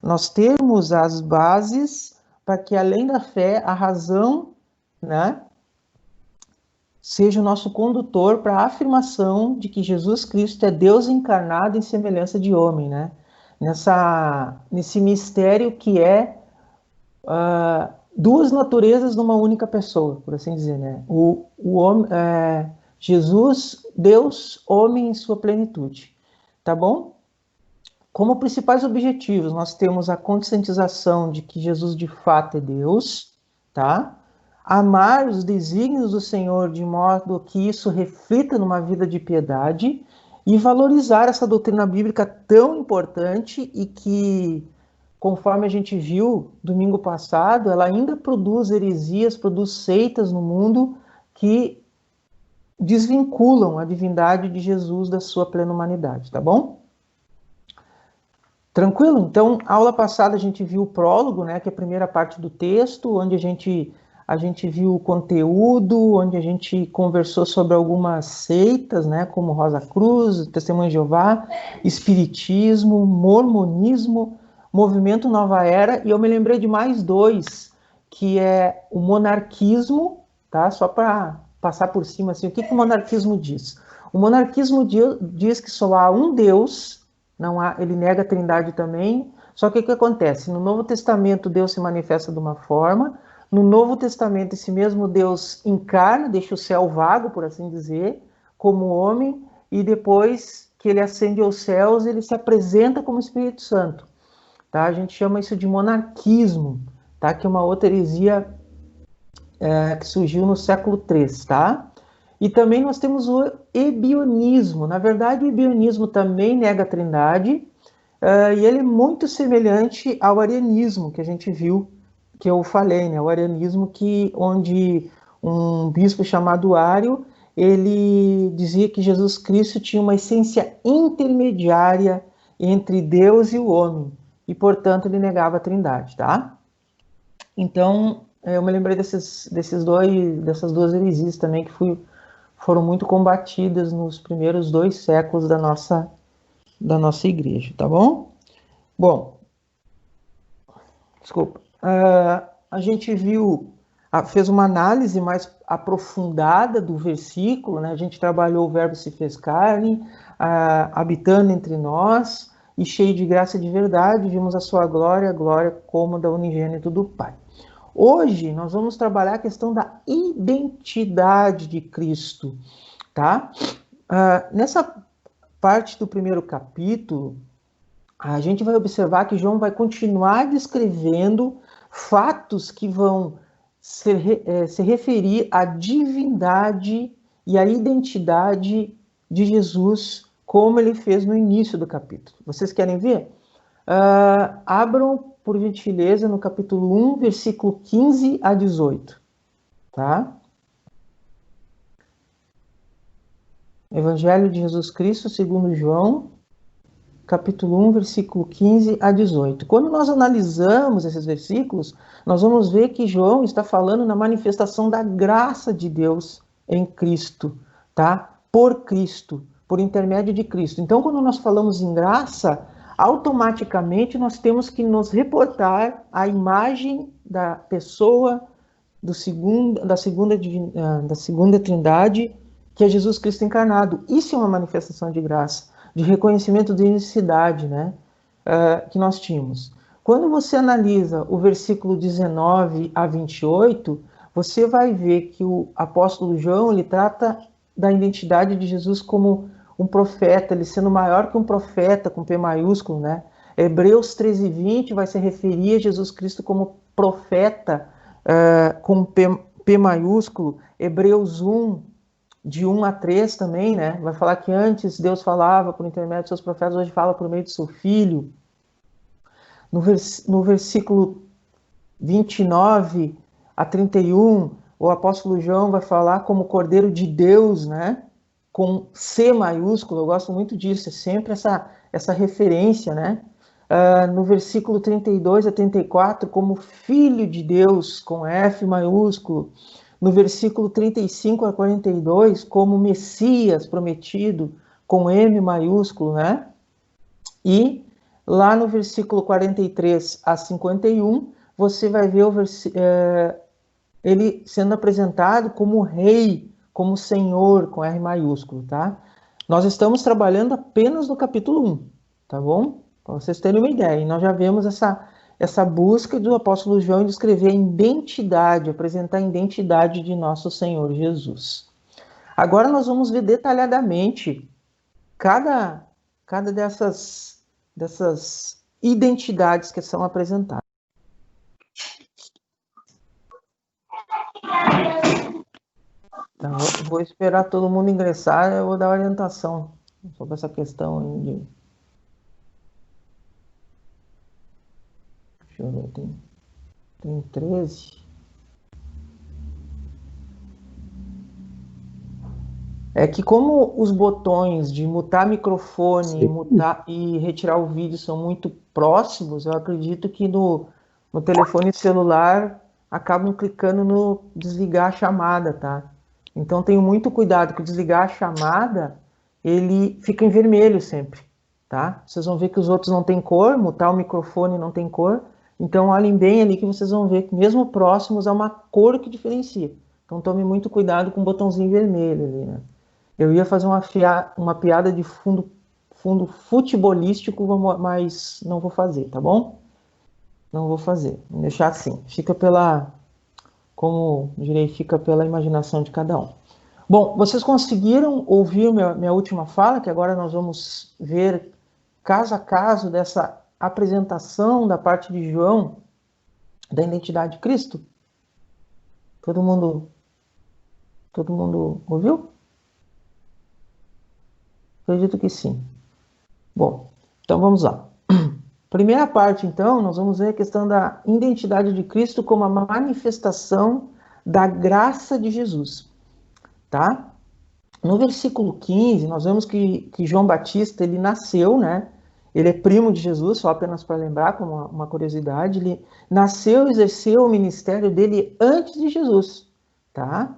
nós temos as bases para que, além da fé, a razão, né, seja o nosso condutor para a afirmação de que Jesus Cristo é Deus encarnado em semelhança de homem, né? Nesse mistério que é duas naturezas numa única pessoa, por assim dizer, né? Jesus, Deus, homem em sua plenitude, tá bom? Como principais objetivos, nós temos a conscientização de que Jesus de fato é Deus, tá? Amar os desígnios do Senhor de modo que isso reflita numa vida de piedade e valorizar essa doutrina bíblica tão importante e que, conforme a gente viu domingo passado, ela ainda produz heresias, produz seitas no mundo que desvinculam a divindade de Jesus da sua plena humanidade, tá bom? Tranquilo? Então, aula passada a gente viu o prólogo, né, que é a primeira parte do texto, onde a gente viu o conteúdo, onde a gente conversou sobre algumas seitas, né, como Rosa Cruz, Testemunho de Jeová, Espiritismo, Mormonismo, Movimento Nova Era, e eu me lembrei de mais dois, que é o monarquismo, tá? Só para passar por cima, assim, o que o monarquismo diz? O monarquismo diz que só há um Deus. Não há, ele nega a trindade também. Só que o que acontece? No Novo Testamento, Deus se manifesta de uma forma. No Novo Testamento, esse mesmo Deus encarna, deixa o céu vago, por assim dizer, como homem. E depois que ele ascende aos céus, ele se apresenta como Espírito Santo. Tá? A gente chama isso de monarquismo, tá? Que é uma outra heresia que surgiu no século III. Tá? E também nós temos o ebionismo. Na verdade, o ebionismo também nega a trindade, e ele é muito semelhante ao arianismo que a gente viu, que eu falei, né? O arianismo onde um bispo chamado Ário, ele dizia que Jesus Cristo tinha uma essência intermediária entre Deus e o homem, e, portanto, ele negava a trindade, tá? Então, eu me lembrei dessas duas heresias também que foram muito combatidas nos primeiros 2 séculos da nossa igreja, tá bom? Bom, desculpa. A gente fez uma análise mais aprofundada do versículo, né? A gente trabalhou o verbo se fez carne, habitando entre nós, e cheio de graça e de verdade, vimos a sua glória, a glória como da unigênito do Pai. Hoje nós vamos trabalhar a questão da identidade de Cristo, tá? Nessa parte do primeiro capítulo, a gente vai observar que João vai continuar descrevendo fatos que vão se referir à divindade e à identidade de Jesus, como ele fez no início do capítulo. Vocês querem ver? Abram, por gentileza, no capítulo 1, versículo 15 a 18. Tá? Evangelho de Jesus Cristo, segundo João, capítulo 1, versículo 15 a 18. Quando nós analisamos esses versículos, nós vamos ver que João está falando na manifestação da graça de Deus em Cristo, tá? Por Cristo, por intermédio de Cristo. Então, quando nós falamos em graça, automaticamente nós temos que nos reportar à imagem da pessoa da segunda Trindade, que é Jesus Cristo encarnado. Isso é uma manifestação de graça, de reconhecimento de unicidade, né, que nós tínhamos. Quando você analisa o versículo 19 a 28, você vai ver que o apóstolo João, ele trata da identidade de Jesus como um profeta, ele sendo maior que um profeta, com P maiúsculo, né? Hebreus 13:20 vai se referir a Jesus Cristo como profeta, com P maiúsculo. Hebreus 1, de 1 a 3 também, né? Vai falar que antes Deus falava por intermédio de seus profetas, hoje fala por meio do seu Filho. No versículo 29 a 31, o apóstolo João vai falar como Cordeiro de Deus, né? Com C maiúsculo, eu gosto muito disso, é sempre essa referência, né? No versículo 32 a 34, como Filho de Deus, com F maiúsculo. No versículo 35 a 42, como Messias prometido, com M maiúsculo, né? E Lá no versículo 43 a 51, você vai ver ele sendo apresentado como rei, como senhor, com R maiúsculo, tá? Nós estamos trabalhando apenas no capítulo 1, tá bom? Para vocês terem uma ideia. E nós já vemos essa busca do apóstolo João de escrever a identidade, apresentar a identidade de nosso Senhor Jesus. Agora nós vamos ver detalhadamente cada dessas identidades que são apresentadas. Então, eu vou esperar todo mundo ingressar, eu vou dar orientação sobre essa questão aí de... Deixa eu ver, tem 13. É que como os botões de mutar microfone e retirar o vídeo são muito próximos, eu acredito que no telefone celular acabam clicando no desligar a chamada, tá? Então tenho muito cuidado que desligar a chamada, ele fica em vermelho sempre, tá? Vocês vão ver que os outros não tem cor, mutar o microfone não tem cor, então olhem bem ali que vocês vão ver que mesmo próximos há uma cor que diferencia. Então tome muito cuidado com o botãozinho vermelho ali, né? Eu ia fazer uma piada de fundo futebolístico, mas não vou fazer, tá bom? Não vou fazer, vou deixar assim. Fica como direi, fica pela imaginação de cada um. Bom, vocês conseguiram ouvir minha última fala, que agora nós vamos ver caso a caso dessa apresentação da parte de João da identidade de Cristo? Todo mundo ouviu? Acredito que sim. Bom, então vamos lá. Primeira parte, então, nós vamos ver a questão da identidade de Cristo como a manifestação da graça de Jesus, tá? No versículo 15, nós vemos que João Batista, ele nasceu, né? Ele é primo de Jesus, só apenas para lembrar, como uma curiosidade, ele nasceu e exerceu o ministério dele antes de Jesus, tá?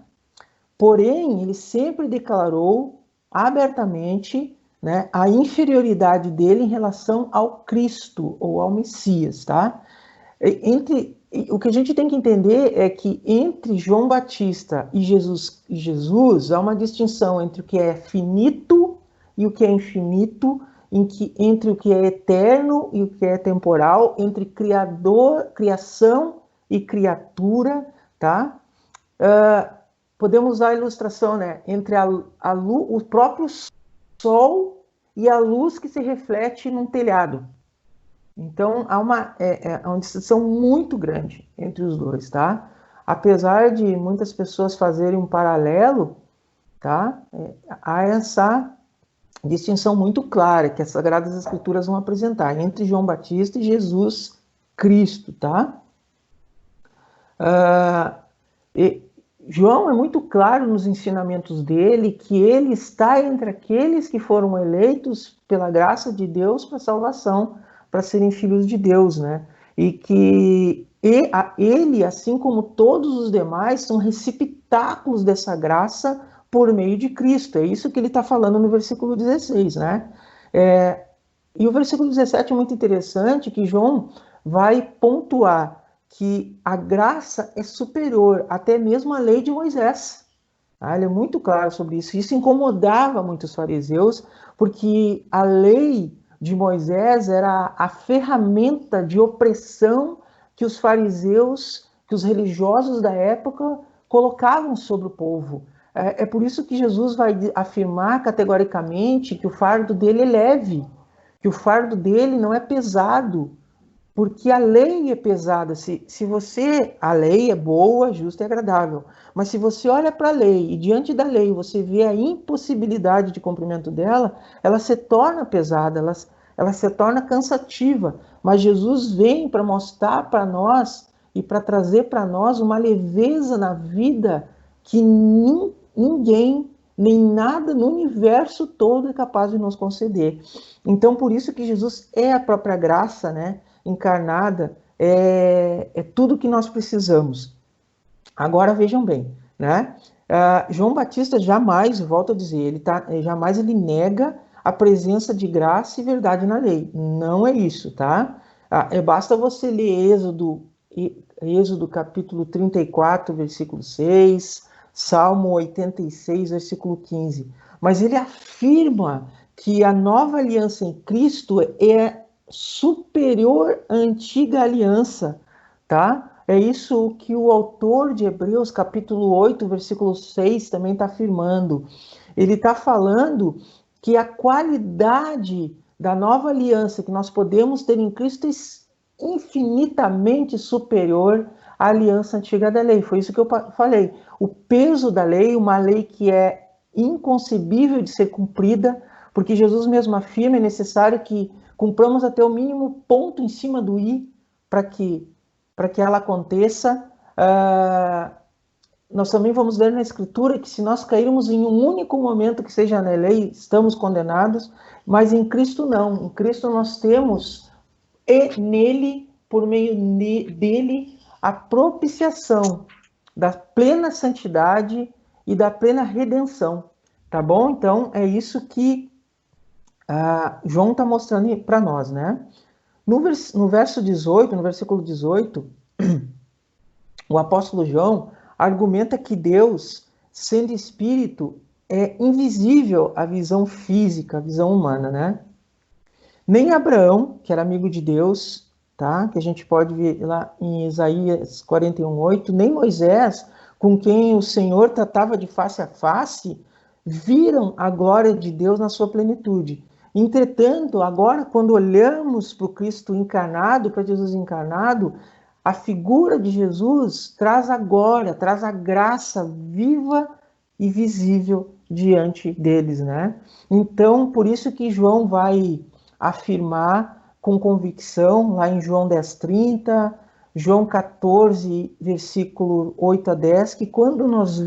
Porém, ele sempre declarou abertamente, né, a inferioridade dele em relação ao Cristo ou ao Messias, tá? O que a gente tem que entender é que entre João Batista e Jesus há uma distinção entre o que é finito e o que é infinito, entre o que é eterno e o que é temporal, entre criação e criatura, tá? Podemos usar a ilustração, né, entre o próprio sol e a luz que se reflete num telhado. Então, há uma distinção muito grande entre os dois, tá? Apesar de muitas pessoas fazerem um paralelo, tá? Há essa distinção muito clara que as Sagradas Escrituras vão apresentar entre João Batista e Jesus Cristo, tá? João é muito claro nos ensinamentos dele que ele está entre aqueles que foram eleitos pela graça de Deus para salvação, para serem filhos de Deus, né? E que ele, assim como todos os demais, são receptáculos dessa graça por meio de Cristo. É isso que ele está falando no versículo 16, né? E o versículo 17 é muito interessante, que João vai pontuar que a graça é superior até mesmo à lei de Moisés. Ele é muito claro sobre isso. Isso incomodava muitos fariseus, porque a lei de Moisés era a ferramenta de opressão que os fariseus, que os religiosos da época colocavam sobre o povo. É por isso que Jesus vai afirmar categoricamente que o fardo dele é leve, que o fardo dele não é pesado, porque a lei é pesada. A lei é boa, justa e agradável, mas se você olha para a lei e diante da lei você vê a impossibilidade de cumprimento dela, ela se torna pesada, ela se torna cansativa. Mas Jesus vem para mostrar para nós e para trazer para nós uma leveza na vida que ninguém, nem nada no universo todo é capaz de nos conceder. Então, por isso que Jesus é a própria graça, né? Encarnada, é tudo que nós precisamos. Agora vejam bem, né? João Batista jamais, volto a dizer, jamais ele nega a presença de graça e verdade na lei. Não é isso, tá? Basta você ler Êxodo capítulo 34, versículo 6, Salmo 86, versículo 15. Mas ele afirma que a nova aliança em Cristo é superior à antiga aliança, tá? É isso que o autor de Hebreus, capítulo 8, versículo 6, também está afirmando. Ele está falando que a qualidade da nova aliança que nós podemos ter em Cristo é infinitamente superior à aliança antiga da lei. Foi isso que eu falei. O peso da lei, uma lei que é inconcebível de ser cumprida, porque Jesus mesmo afirma, é necessário que cumpramos até o mínimo ponto em cima do i para que ela aconteça. Nós também vamos ler na Escritura que se nós cairmos em um único momento que seja na lei, estamos condenados, mas em Cristo não. Em Cristo nós temos, e nele, por meio dele, a propiciação da plena santidade e da plena redenção. Tá bom? Então, é isso que João está mostrando para nós, né? No verso 18, no versículo 18, o apóstolo João argumenta que Deus, sendo espírito, é invisível à visão física, à visão humana, né? Nem Abraão, que era amigo de Deus, tá? Que a gente pode ver lá em Isaías 41:8, nem Moisés, com quem o Senhor tratava de face a face, viram a glória de Deus na sua plenitude. Entretanto, agora, quando olhamos para o Cristo encarnado, para Jesus encarnado, a figura de Jesus traz a glória, traz a graça viva e visível diante deles, né? Então, por isso que João vai afirmar com convicção, lá em João 10:30, João 14, versículo 8 a 10, que quando nós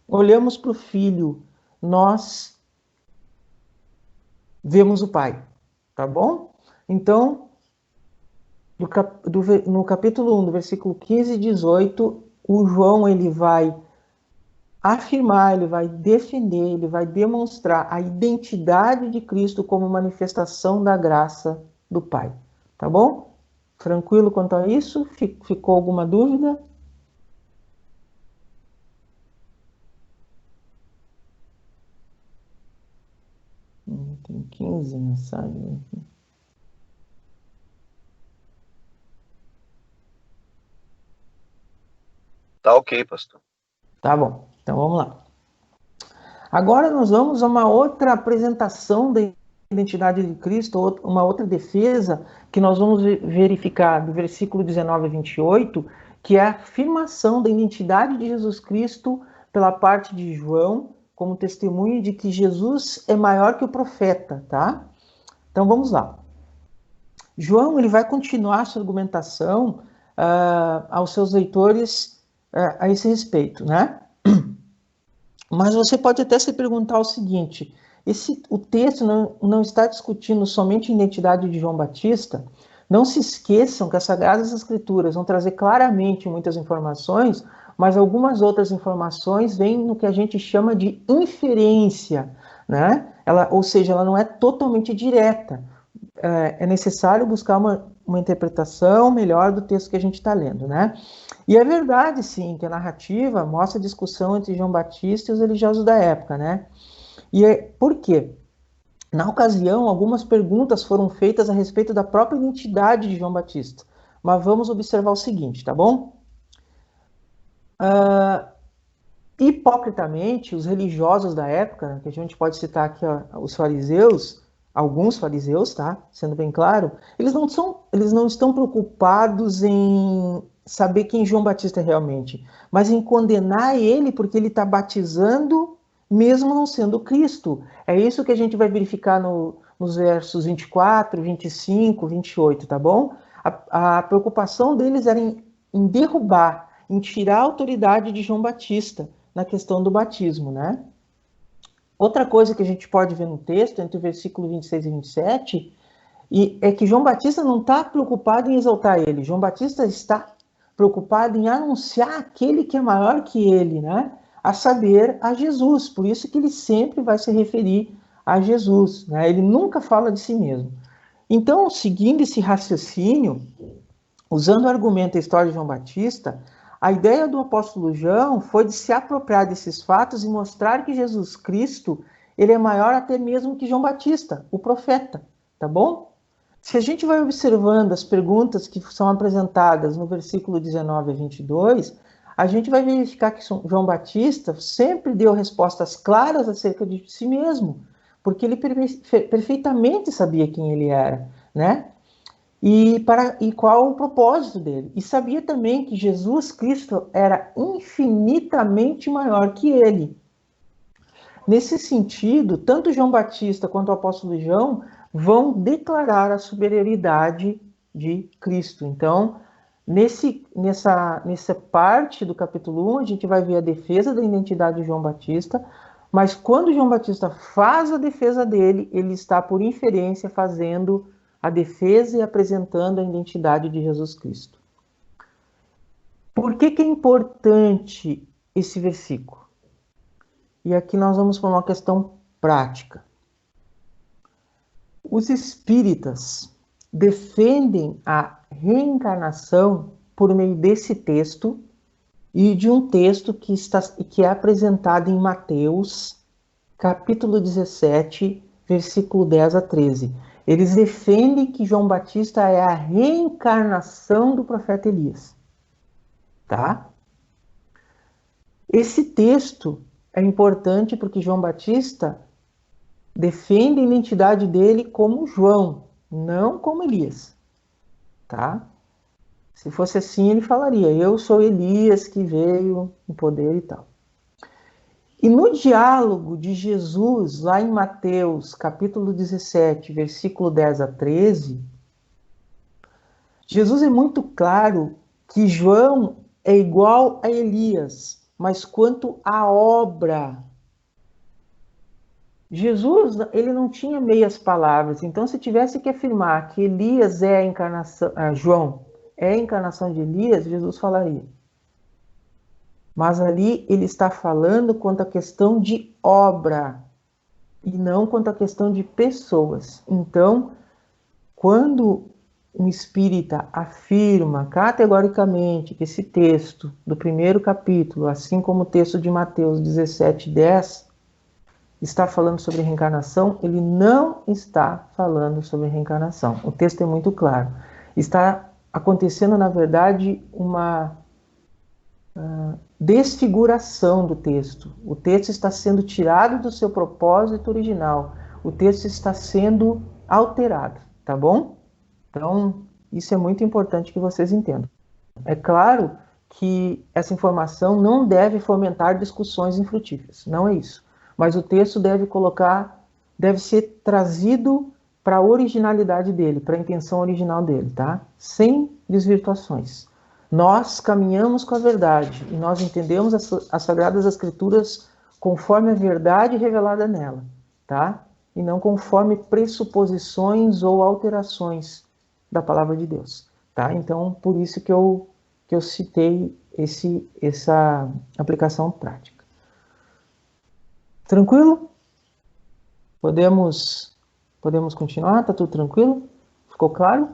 olhamos para o Filho, nós vemos o Pai, tá bom? Então, no capítulo 1, do versículo 15 e 18, o João ele vai afirmar, ele vai defender, ele vai demonstrar a identidade de Cristo como manifestação da graça do Pai. Tá bom? Tranquilo quanto a isso? Ficou alguma dúvida? Tem 15 mensagens aqui. Tá ok, pastor. Tá bom, então vamos lá. Agora nós vamos a uma outra apresentação da identidade de Cristo, uma outra defesa que nós vamos verificar do versículo 19 a 28, que é a afirmação da identidade de Jesus Cristo pela parte de João, como testemunho de que Jesus é maior que o profeta, tá? Então vamos lá. João ele vai continuar sua argumentação aos seus leitores a esse respeito, né? Mas você pode até se perguntar o seguinte: o texto não está discutindo somente a identidade de João Batista? Não se esqueçam que as Sagradas Escrituras vão trazer claramente muitas informações, mas algumas outras informações vêm no que a gente chama de inferência, né? Ou seja, ela não é totalmente direta. É necessário buscar uma interpretação melhor do texto que a gente está lendo, né? E é verdade, sim, que a narrativa mostra a discussão entre João Batista e os religiosos da época, né? Por quê? Na ocasião, algumas perguntas foram feitas a respeito da própria identidade de João Batista. Mas vamos observar o seguinte, tá bom? Hipocritamente, os religiosos da época, que a gente pode citar aqui os fariseus, alguns fariseus, tá? Sendo bem claro, eles não estão preocupados em saber quem João Batista é realmente, mas em condenar ele porque ele está batizando, mesmo não sendo Cristo. É isso que a gente vai verificar nos versos 24, 25, 28, tá bom? A preocupação deles era em derrubar, em tirar a autoridade de João Batista na questão do batismo, né? Outra coisa que a gente pode ver no texto, entre o versículo 26 e 27, é que João Batista não está preocupado em exaltar ele. João Batista está preocupado em anunciar aquele que é maior que ele, né? A saber, a Jesus. Por isso que ele sempre vai se referir a Jesus, né? Ele nunca fala de si mesmo. Então, seguindo esse raciocínio, usando o argumento da história de João Batista, a ideia do apóstolo João foi de se apropriar desses fatos e mostrar que Jesus Cristo, ele é maior até mesmo que João Batista, o profeta, tá bom? Se a gente vai observando as perguntas que são apresentadas no versículo 19 a 22, a gente vai verificar que João Batista sempre deu respostas claras acerca de si mesmo, porque ele perfeitamente sabia quem ele era, né? E qual o propósito dele. E sabia também que Jesus Cristo era infinitamente maior que ele. Nesse sentido, tanto João Batista quanto o apóstolo João vão declarar a superioridade de Cristo. Então, nessa parte do capítulo 1, a gente vai ver a defesa da identidade de João Batista, mas quando João Batista faz a defesa dele, ele está, por inferência, fazendo a defesa e apresentando a identidade de Jesus Cristo. Por que é importante esse versículo? E aqui nós vamos para uma questão prática. Os espíritas defendem a reencarnação por meio desse texto e de um texto que é apresentado em Mateus, capítulo 17, versículo 10 a 13. Eles defendem que João Batista é a reencarnação do profeta Elias. Tá? Esse texto é importante porque João Batista defende a identidade dele como João, não como Elias. Tá? Se fosse assim, ele falaria, eu sou Elias que veio em poder e tal. E no diálogo de Jesus, lá em Mateus, capítulo 17, versículo 10 a 13, Jesus é muito claro que João é igual a Elias, mas quanto à obra, Jesus, ele não tinha meias palavras. Então, se tivesse que afirmar que Elias é a encarnação, João é a encarnação de Elias, Jesus falaria. Mas ali ele está falando quanto à questão de obra e não quanto à questão de pessoas. Então, quando um espírita afirma categoricamente que esse texto do primeiro capítulo, assim como o texto de Mateus 17:10, está falando sobre reencarnação, ele não está falando sobre reencarnação. O texto é muito claro. Está acontecendo, na verdade, uma desfiguração do texto. O texto está sendo tirado do seu propósito original. O texto está sendo alterado, tá bom? Então, isso é muito importante que vocês entendam. É claro que essa informação não deve fomentar discussões infrutíferas, não é isso. Mas o texto deve ser trazido para a originalidade dele, para a intenção original dele, tá? Sem desvirtuações. Nós caminhamos com a verdade e nós entendemos as Sagradas Escrituras conforme a verdade revelada nela, tá? E não conforme pressuposições ou alterações da palavra de Deus, tá? Então, por isso que eu citei essa aplicação prática. Tranquilo? Podemos continuar? Tá tudo tranquilo? Ficou claro?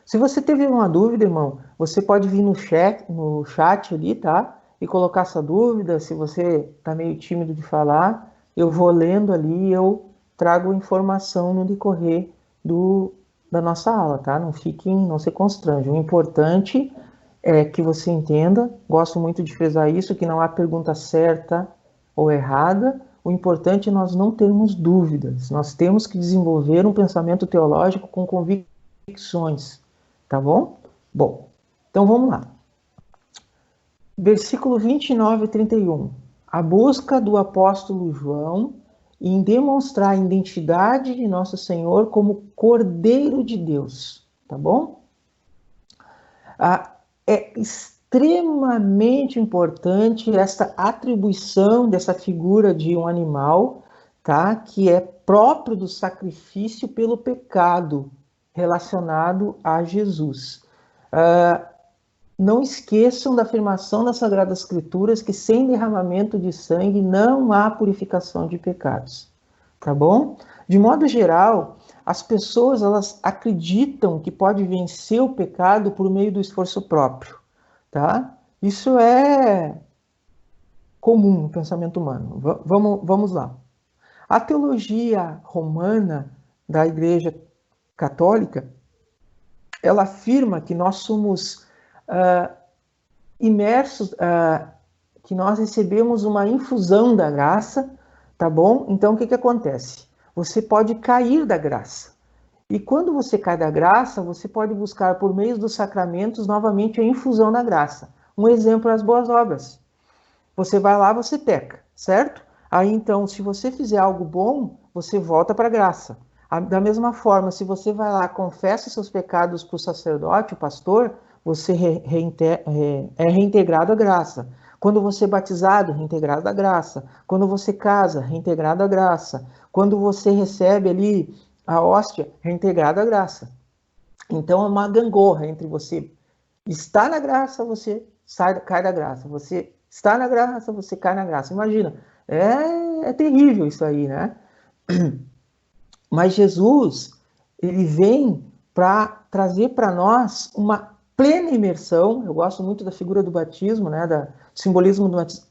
Se você teve uma dúvida, irmão, você pode vir no chat ali, tá? E colocar essa dúvida. Se você tá meio tímido de falar, eu vou lendo ali e eu trago informação no decorrer da nossa aula, tá? Não se constranjam. O importante é que você entenda, gosto muito de frisar isso, que não há pergunta certa ou errada. O importante é nós não termos dúvidas. Nós temos que desenvolver um pensamento teológico com convicções, tá bom? Bom, então vamos lá. Versículo 29 e 31. A busca do apóstolo João em demonstrar a identidade de nosso Senhor como Cordeiro de Deus, tá bom? É extremamente importante essa atribuição dessa figura de um animal, tá? Que é próprio do sacrifício pelo pecado relacionado a Jesus. Não esqueçam da afirmação das Sagradas Escrituras que sem derramamento de sangue não há purificação de pecados. tá bom? De modo geral, as pessoas, elas acreditam que pode vencer o pecado por meio do esforço próprio, tá? Isso é comum no pensamento humano. Vamos lá. A teologia romana da Igreja Católica, ela afirma que nós somos imersos, que nós recebemos uma infusão da graça, tá bom? Então, o que acontece? Você pode cair da graça. E quando você cai da graça, você pode buscar por meio dos sacramentos novamente a infusão da graça. Um exemplo é as boas obras. Você vai lá, você peca, certo? Aí então, se você fizer algo bom, você volta para a graça. Da mesma forma, se você vai lá, confessa seus pecados para o sacerdote, o pastor, você é reintegrado à graça. Quando você é batizado, reintegrado à graça. Quando você casa, reintegrado à graça. Quando você recebe ali a hóstia, reintegrado à graça. Então é uma gangorra entre você estar na graça, você cai da graça. Você está na graça, você cai na graça. Imagina, é terrível isso aí, né? Mas Jesus, ele vem para trazer para nós uma plena imersão. Eu gosto muito da figura do batismo, né? Do simbolismo do batismo.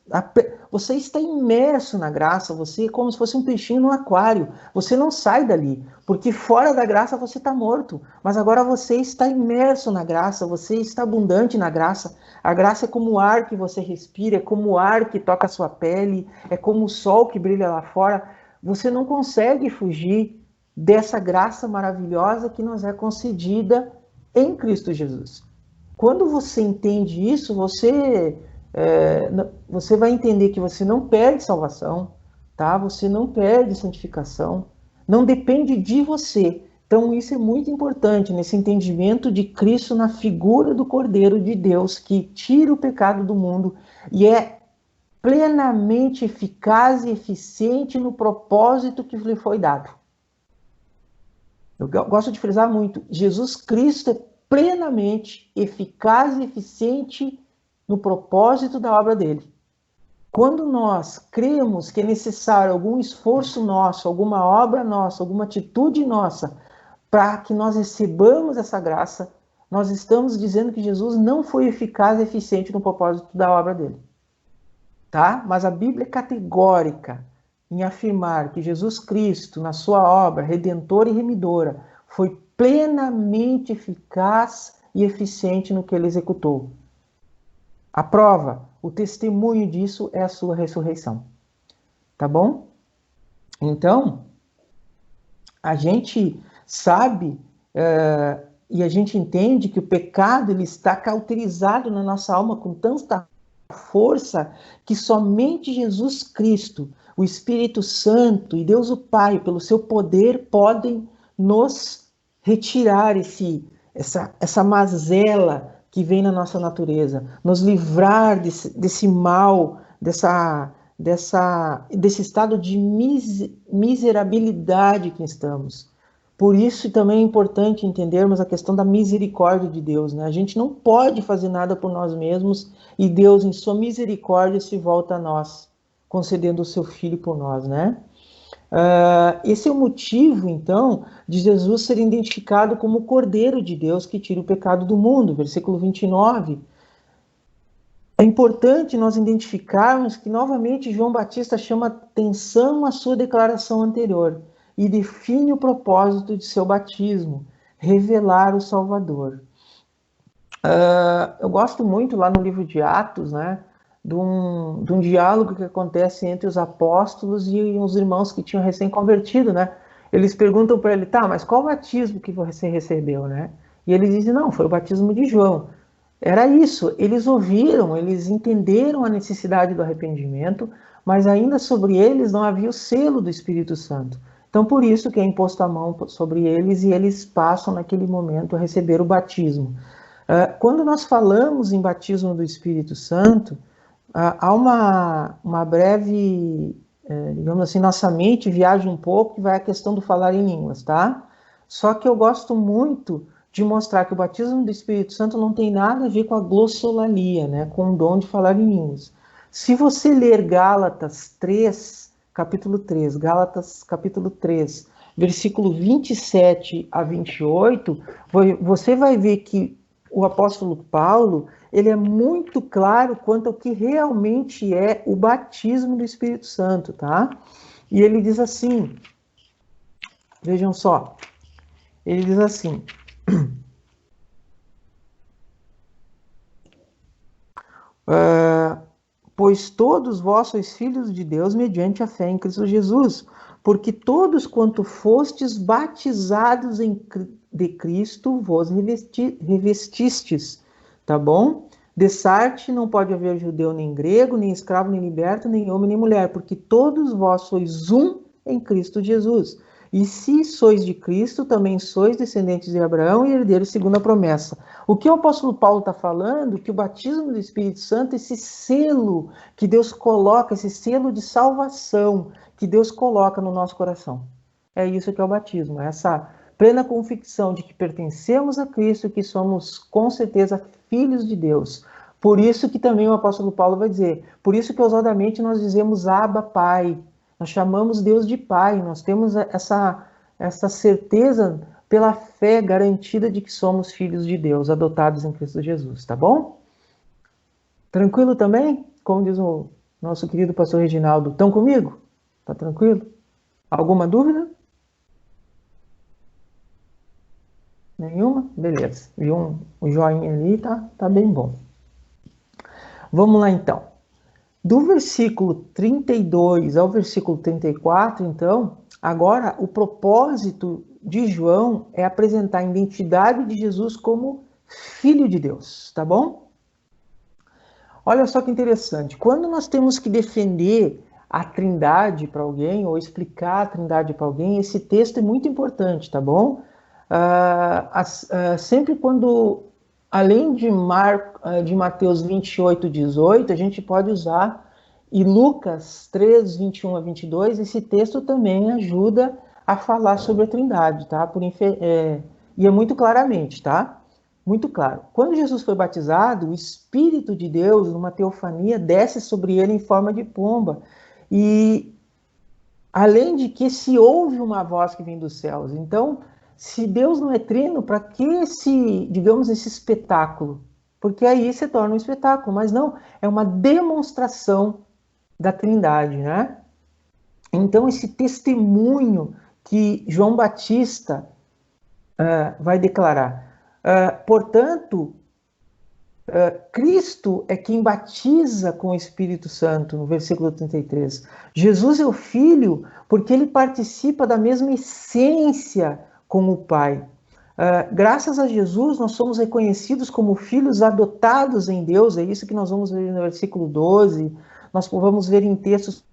Você está imerso na graça, você é como se fosse um peixinho no aquário. Você não sai dali, porque fora da graça você está morto. Mas agora você está imerso na graça, você está abundante na graça. A graça é como o ar que você respira, é como o ar que toca a sua pele, é como o sol que brilha lá fora. Você não consegue fugir dessa graça maravilhosa que nos é concedida em Cristo Jesus. Quando você entende isso, você vai entender que você não perde salvação, tá? Você não perde santificação, não depende de você. Então isso é muito importante nesse entendimento de Cristo na figura do Cordeiro de Deus que tira o pecado do mundo e é plenamente eficaz e eficiente no propósito que lhe foi dado. Eu gosto de frisar muito, Jesus Cristo é plenamente eficaz e eficiente no propósito da obra dele. Quando nós cremos que é necessário algum esforço nosso, alguma obra nossa, alguma atitude nossa, para que nós recebamos essa graça, nós estamos dizendo que Jesus não foi eficaz e eficiente no propósito da obra dele. Tá? Mas a Bíblia é categórica em afirmar que Jesus Cristo, na sua obra redentora e remidora, foi plenamente eficaz e eficiente no que ele executou. A prova, o testemunho disso é a sua ressurreição. Tá bom? Então, a gente sabe e a gente entende que o pecado ele está cauterizado na nossa alma com tanta força que somente Jesus Cristo, o Espírito Santo e Deus o Pai, pelo seu poder, podem nos retirar essa mazela que vem na nossa natureza, nos livrar desse mal, desse estado de miserabilidade que estamos. Por isso também é importante entendermos a questão da misericórdia de Deus, né? A gente não pode fazer nada por nós mesmos e Deus, em sua misericórdia, se volta a nós, concedendo o seu Filho por nós, né? Esse é o motivo, então, de Jesus ser identificado como o Cordeiro de Deus que tira o pecado do mundo. Versículo 29. É importante nós identificarmos que, novamente, João Batista chama atenção à sua declaração anterior e define o propósito de seu batismo, revelar o Salvador. Eu gosto muito lá no livro de Atos, né, de um diálogo que acontece entre os apóstolos e os irmãos que tinham recém-convertido, né? Eles perguntam para ele, tá, mas qual batismo que você recebeu, né? E ele diz, não, foi o batismo de João. Era isso, eles ouviram, eles entenderam a necessidade do arrependimento, mas ainda sobre eles não havia o selo do Espírito Santo. Então, por isso que é imposto a mão sobre eles e eles passam naquele momento a receber o batismo. Quando nós falamos em batismo do Espírito Santo, há uma breve, digamos assim, nossa mente viaja um pouco e vai a questão do falar em línguas, tá? Só que eu gosto muito de mostrar que o batismo do Espírito Santo não tem nada a ver com a glossolalia, né? Com o dom de falar em línguas. Se você ler Gálatas 3, capítulo 3, Gálatas, capítulo 3, versículo 27 a 28, você vai ver que o apóstolo Paulo, ele é muito claro quanto ao que realmente é o batismo do Espírito Santo, tá? E ele diz assim, vejam só, ele diz assim, pois todos vós sois filhos de Deus mediante a fé em Cristo Jesus, porque todos quanto fostes batizados de Cristo vos revestistes, tá bom? Dessarte não pode haver judeu nem grego, nem escravo nem liberto, nem homem nem mulher, porque todos vós sois um em Cristo Jesus. E se sois de Cristo, também sois descendentes de Abraão e herdeiros segundo a promessa. O que o apóstolo Paulo está falando? Que o batismo do Espírito Santo, esse selo que Deus coloca, esse selo de salvação que Deus coloca no nosso coração. É isso que é o batismo, essa plena convicção de que pertencemos a Cristo e que somos, com certeza, filhos de Deus. Por isso que também o apóstolo Paulo vai dizer, por isso que ousadamente nós dizemos Abba, Pai. Nós chamamos Deus de Pai, nós temos essa certeza pela fé garantida de que somos filhos de Deus, adotados em Cristo Jesus, tá bom? Tranquilo também? Como diz o nosso querido pastor Reginaldo, estão comigo? Tá tranquilo? Alguma dúvida? Nenhuma? Beleza. Vi um joinha ali, tá bem bom. Vamos lá então. Do versículo 32 ao versículo 34, então, agora o propósito de João é apresentar a identidade de Jesus como Filho de Deus, tá bom? Olha só que interessante. Quando nós temos que defender a Trindade para alguém, ou explicar a Trindade para alguém, esse texto é muito importante, tá bom? Sempre quando, além de Mateus 28, 18, a gente pode usar, e Lucas 3, 21 a 22, esse texto também ajuda a falar sobre a Trindade, tá? E é muito claramente, tá? Muito claro. Quando Jesus foi batizado, o Espírito de Deus, numa teofania, desce sobre ele em forma de pomba. E além de que se ouve uma voz que vem dos céus. Então, se Deus não é trino, para que esse espetáculo? Porque aí se torna um espetáculo, mas não, é uma demonstração da Trindade, né? Então, esse testemunho que João Batista vai declarar. Portanto, Cristo é quem batiza com o Espírito Santo, no versículo 33. Jesus é o Filho porque ele participa da mesma essência com o Pai. Graças a Jesus, nós somos reconhecidos como filhos adotados em Deus, é isso que nós vamos ver no versículo 12, nós vamos ver em textos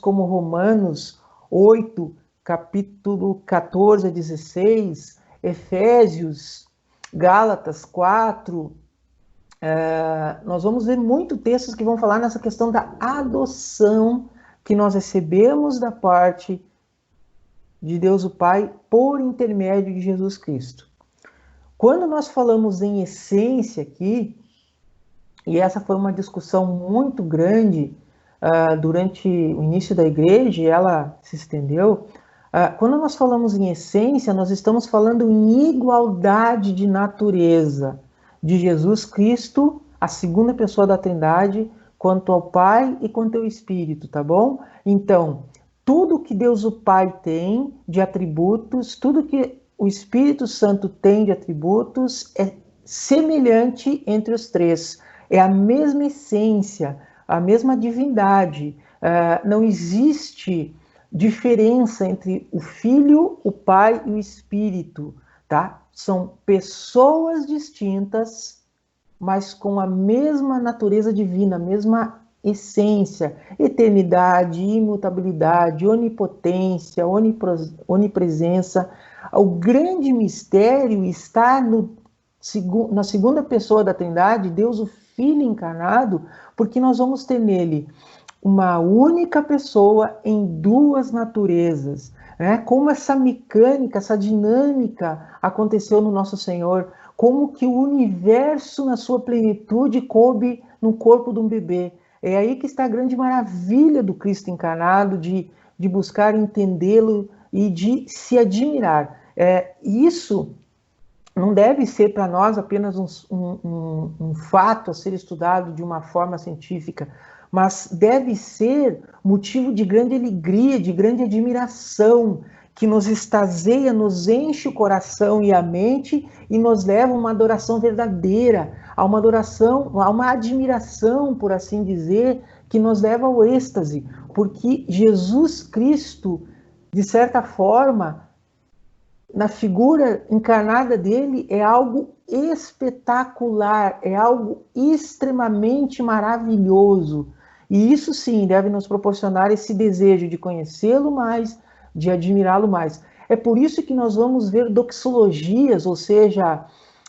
como Romanos 8, capítulo 14 a 16, Efésios, Gálatas 4, nós vamos ver muito textos que vão falar nessa questão da adoção que nós recebemos da parte de Deus o Pai por intermédio de Jesus Cristo. Quando nós falamos em essência aqui, e essa foi uma discussão muito grande durante o início da igreja, e ela se estendeu, quando nós falamos em essência, nós estamos falando em igualdade de natureza de Jesus Cristo, a segunda pessoa da Trindade, quanto ao Pai e quanto ao Espírito, tá bom? Então, tudo que Deus o Pai tem de atributos, tudo que o Espírito Santo tem de atributos é semelhante entre os três. É a mesma essência, a mesma divindade. Não existe diferença entre o Filho, o Pai e o Espírito, tá? São pessoas distintas, mas com a mesma natureza divina, a mesma essência, eternidade, imutabilidade, onipotência, onipresença. O grande mistério está na segunda pessoa da Trindade, Deus o Filho encarnado, porque nós vamos ter nele uma única pessoa em duas naturezas. Como essa mecânica, essa dinâmica aconteceu no nosso Senhor, como que o universo na sua plenitude coube no corpo de um bebê. É aí que está a grande maravilha do Cristo encarnado, de de buscar entendê-lo e de se admirar. Isso não deve ser para nós apenas um fato a ser estudado de uma forma científica, mas deve ser motivo de grande alegria, de grande admiração, que nos extasia, nos enche o coração e a mente e nos leva a uma adoração verdadeira, a uma adoração, a uma admiração, por assim dizer, que nos leva ao êxtase, porque Jesus Cristo, de certa forma, na figura encarnada dele, é algo espetacular, é algo extremamente maravilhoso. E isso sim deve nos proporcionar esse desejo de conhecê-lo mais, de admirá-lo mais. É por isso que nós vamos ver doxologias, ou seja,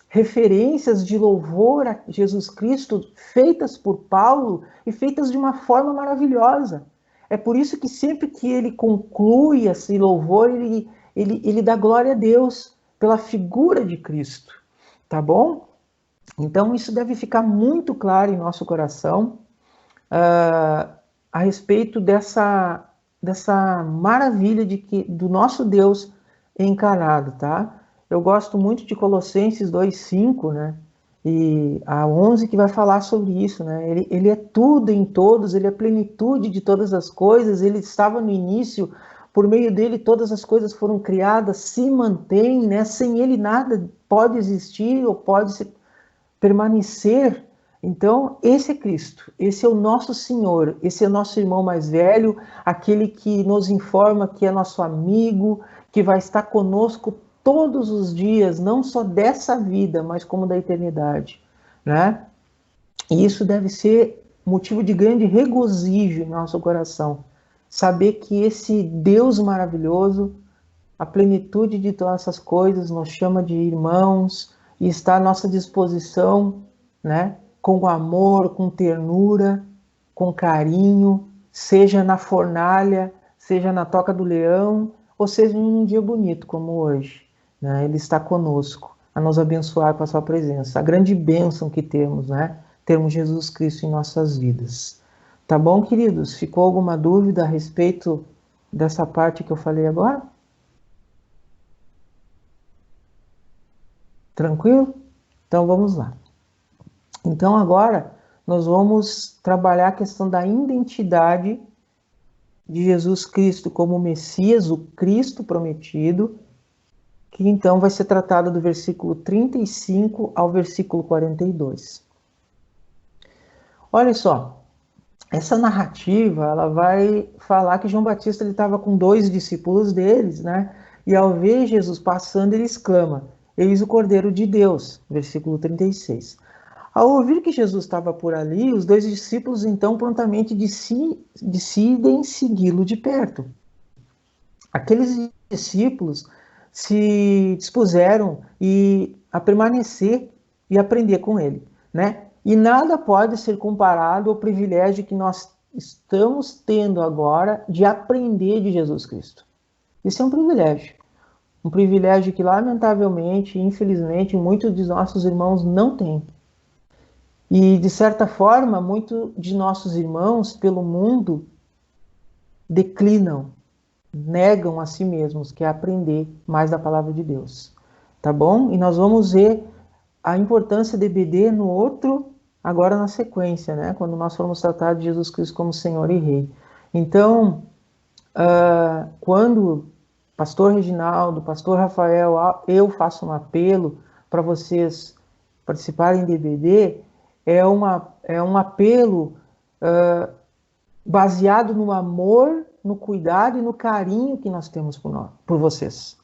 referências de louvor a Jesus Cristo feitas por Paulo e feitas de uma forma maravilhosa. É por isso que sempre que ele conclui esse louvor, ele dá glória a Deus pela figura de Cristo, tá bom? Então isso deve ficar muito claro em nosso coração a respeito dessa maravilha do nosso Deus encarnado, tá? Eu gosto muito de Colossenses 2:5, né? E a 11 que vai falar sobre isso, né? Ele é tudo em todos, ele é a plenitude de todas as coisas, ele estava no início, por meio dele todas as coisas foram criadas, se mantém, né? Sem ele nada pode existir ou pode permanecer. Então, esse é Cristo, esse é o nosso Senhor, esse é o nosso irmão mais velho, aquele que nos informa que é nosso amigo, que vai estar conosco todos os dias, não só dessa vida, mas como da eternidade, né? E isso deve ser motivo de grande regozijo em nosso coração, saber que esse Deus maravilhoso, a plenitude de todas essas coisas, nos chama de irmãos e está à nossa disposição, né? Com amor, com ternura, com carinho, seja na fornalha, seja na toca do leão, ou seja em um dia bonito como hoje. Né? Ele está conosco, a nos abençoar com a sua presença. A grande bênção que temos, né? Termos Jesus Cristo em nossas vidas. Tá bom, queridos? Ficou alguma dúvida a respeito dessa parte que eu falei agora? Tranquilo? Então vamos lá. Então agora nós vamos trabalhar a questão da identidade de Jesus Cristo como Messias, o Cristo prometido, que então vai ser tratado do versículo 35 ao versículo 42. Olha só, essa narrativa ela vai falar que João Batista estava com 2 discípulos deles, né? E ao ver Jesus passando, ele exclama: "Eis o Cordeiro de Deus", versículo 36. Ao ouvir que Jesus estava por ali, os 2 discípulos então prontamente decidem segui-lo de perto. Aqueles discípulos se dispuseram a permanecer e aprender com ele, né? E nada pode ser comparado ao privilégio que nós estamos tendo agora de aprender de Jesus Cristo. Isso é um privilégio que lamentavelmente, infelizmente, muitos de nossos irmãos não têm. E, de certa forma, muitos de nossos irmãos pelo mundo declinam, negam a si mesmos, que é aprender mais da palavra de Deus. Tá bom? E nós vamos ver a importância de EBD no outro, agora na sequência, né? Quando nós formos tratar de Jesus Cristo como Senhor e Rei. Então, quando pastor Reginaldo, pastor Rafael, eu faço um apelo para vocês participarem de EBD, é um apelo baseado no amor, no cuidado e no carinho que nós temos por vocês,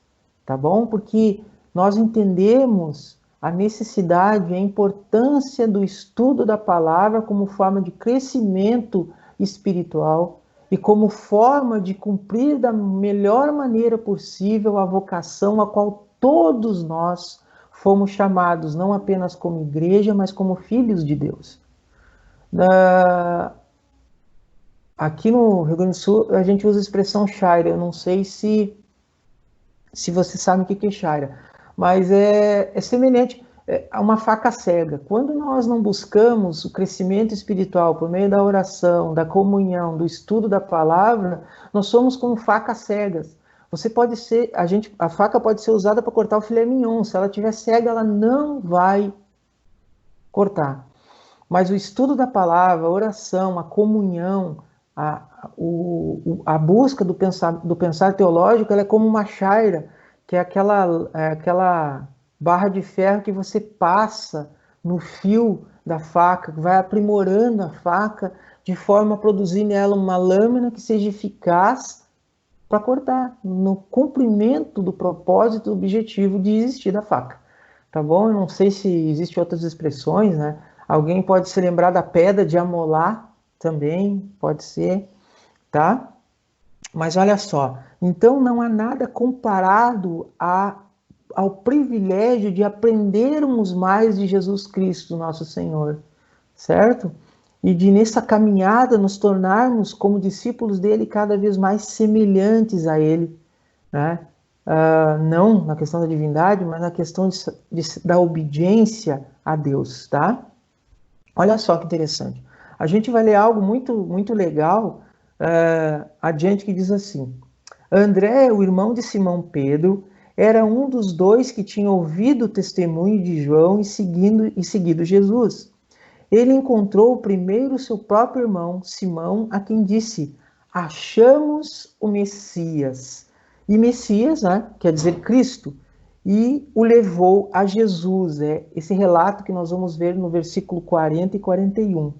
tá bom? Porque nós entendemos a necessidade, a importância do estudo da palavra como forma de crescimento espiritual e como forma de cumprir da melhor maneira possível a vocação a qual todos nós fomos chamados, não apenas como igreja, mas como filhos de Deus. Aqui no Rio Grande do Sul, a gente usa a expressão Shaira. Eu não sei se você sabe o que é Shaira, mas é semelhante. uma faca cega. Quando nós não buscamos o crescimento espiritual por meio da oração, da comunhão, do estudo da palavra, nós somos como facas cegas. Você pode ser, a faca pode ser usada para cortar o filé mignon. Se ela estiver cega, ela não vai cortar. Mas o estudo da palavra, a oração, a comunhão, a busca do pensar teológico, ela é como uma chaira, que é aquela barra de ferro que você passa no fio da faca, que vai aprimorando a faca, de forma a produzir nela uma lâmina que seja eficaz para cortar, no cumprimento do propósito, do objetivo de existir da faca. Tá bom? Eu não sei se existem outras expressões, né? Alguém pode se lembrar da pedra de amolar também, pode ser, tá? Mas olha só, então não há nada comparado ao privilégio de aprendermos mais de Jesus Cristo, nosso Senhor, certo? E de nessa caminhada nos tornarmos como discípulos dele cada vez mais semelhantes a ele, né? Não na questão da divindade, mas na questão da obediência a Deus, tá? Olha só que interessante. A gente vai ler algo muito, muito legal adiante que diz assim: André, o irmão de Simão Pedro, era um dos dois que tinha ouvido o testemunho de João e seguido Jesus. Ele encontrou primeiro seu próprio irmão, Simão, a quem disse: achamos o Messias. E Messias, né, quer dizer Cristo, e o levou a Jesus. É esse relato que nós vamos ver no versículo 40 e 41.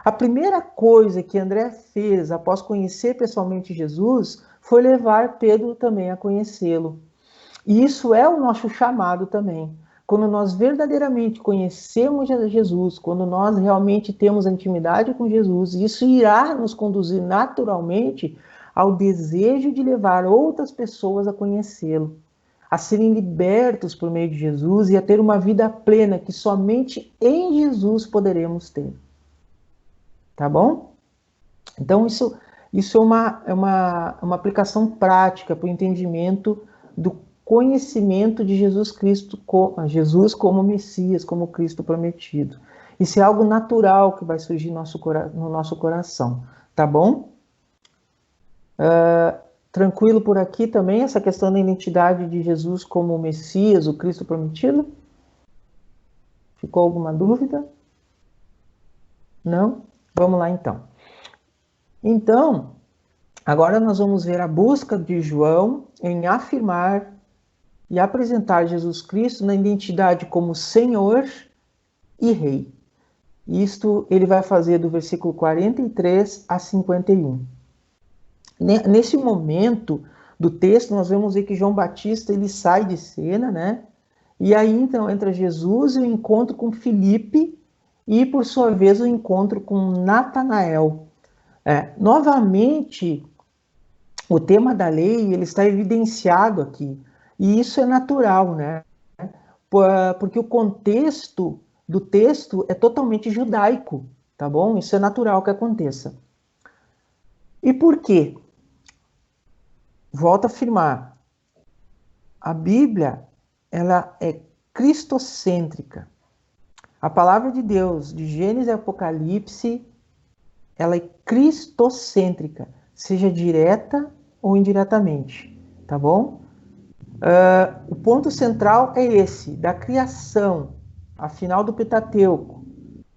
A primeira coisa que André fez após conhecer pessoalmente Jesus foi levar Pedro também a conhecê-lo. E isso é o nosso chamado também. Quando nós verdadeiramente conhecemos Jesus, quando nós realmente temos a intimidade com Jesus, isso irá nos conduzir naturalmente ao desejo de levar outras pessoas a conhecê-lo, a serem libertos por meio de Jesus e a ter uma vida plena que somente em Jesus poderemos ter. Tá bom? Então, isso é uma aplicação prática para o entendimento do conhecimento de Jesus Cristo, Jesus como Messias, como Cristo prometido. Isso é algo natural que vai surgir no nosso coração, tá bom? Tranquilo por aqui também, essa questão da identidade de Jesus como Messias, o Cristo prometido? Ficou alguma dúvida? Não? Vamos lá então. Então, agora nós vamos ver a busca de João em afirmar e apresentar Jesus Cristo na identidade como Senhor e Rei. Isto ele vai fazer do versículo 43 a 51. Nesse momento do texto, nós vamos ver que João Batista ele sai de cena, né? E aí então entra Jesus e o encontro com Filipe e, por sua vez, o encontro com Natanael. Novamente, o tema da lei ele está evidenciado aqui. E isso é natural, né? Porque o contexto do texto é totalmente judaico, tá bom? Isso é natural que aconteça. E por quê? Volto a afirmar. A Bíblia, ela é cristocêntrica. A palavra de Deus, de Gênesis e Apocalipse, ela é cristocêntrica, seja direta ou indiretamente, tá bom? O ponto central é esse, da criação, afinal do Pentateuco,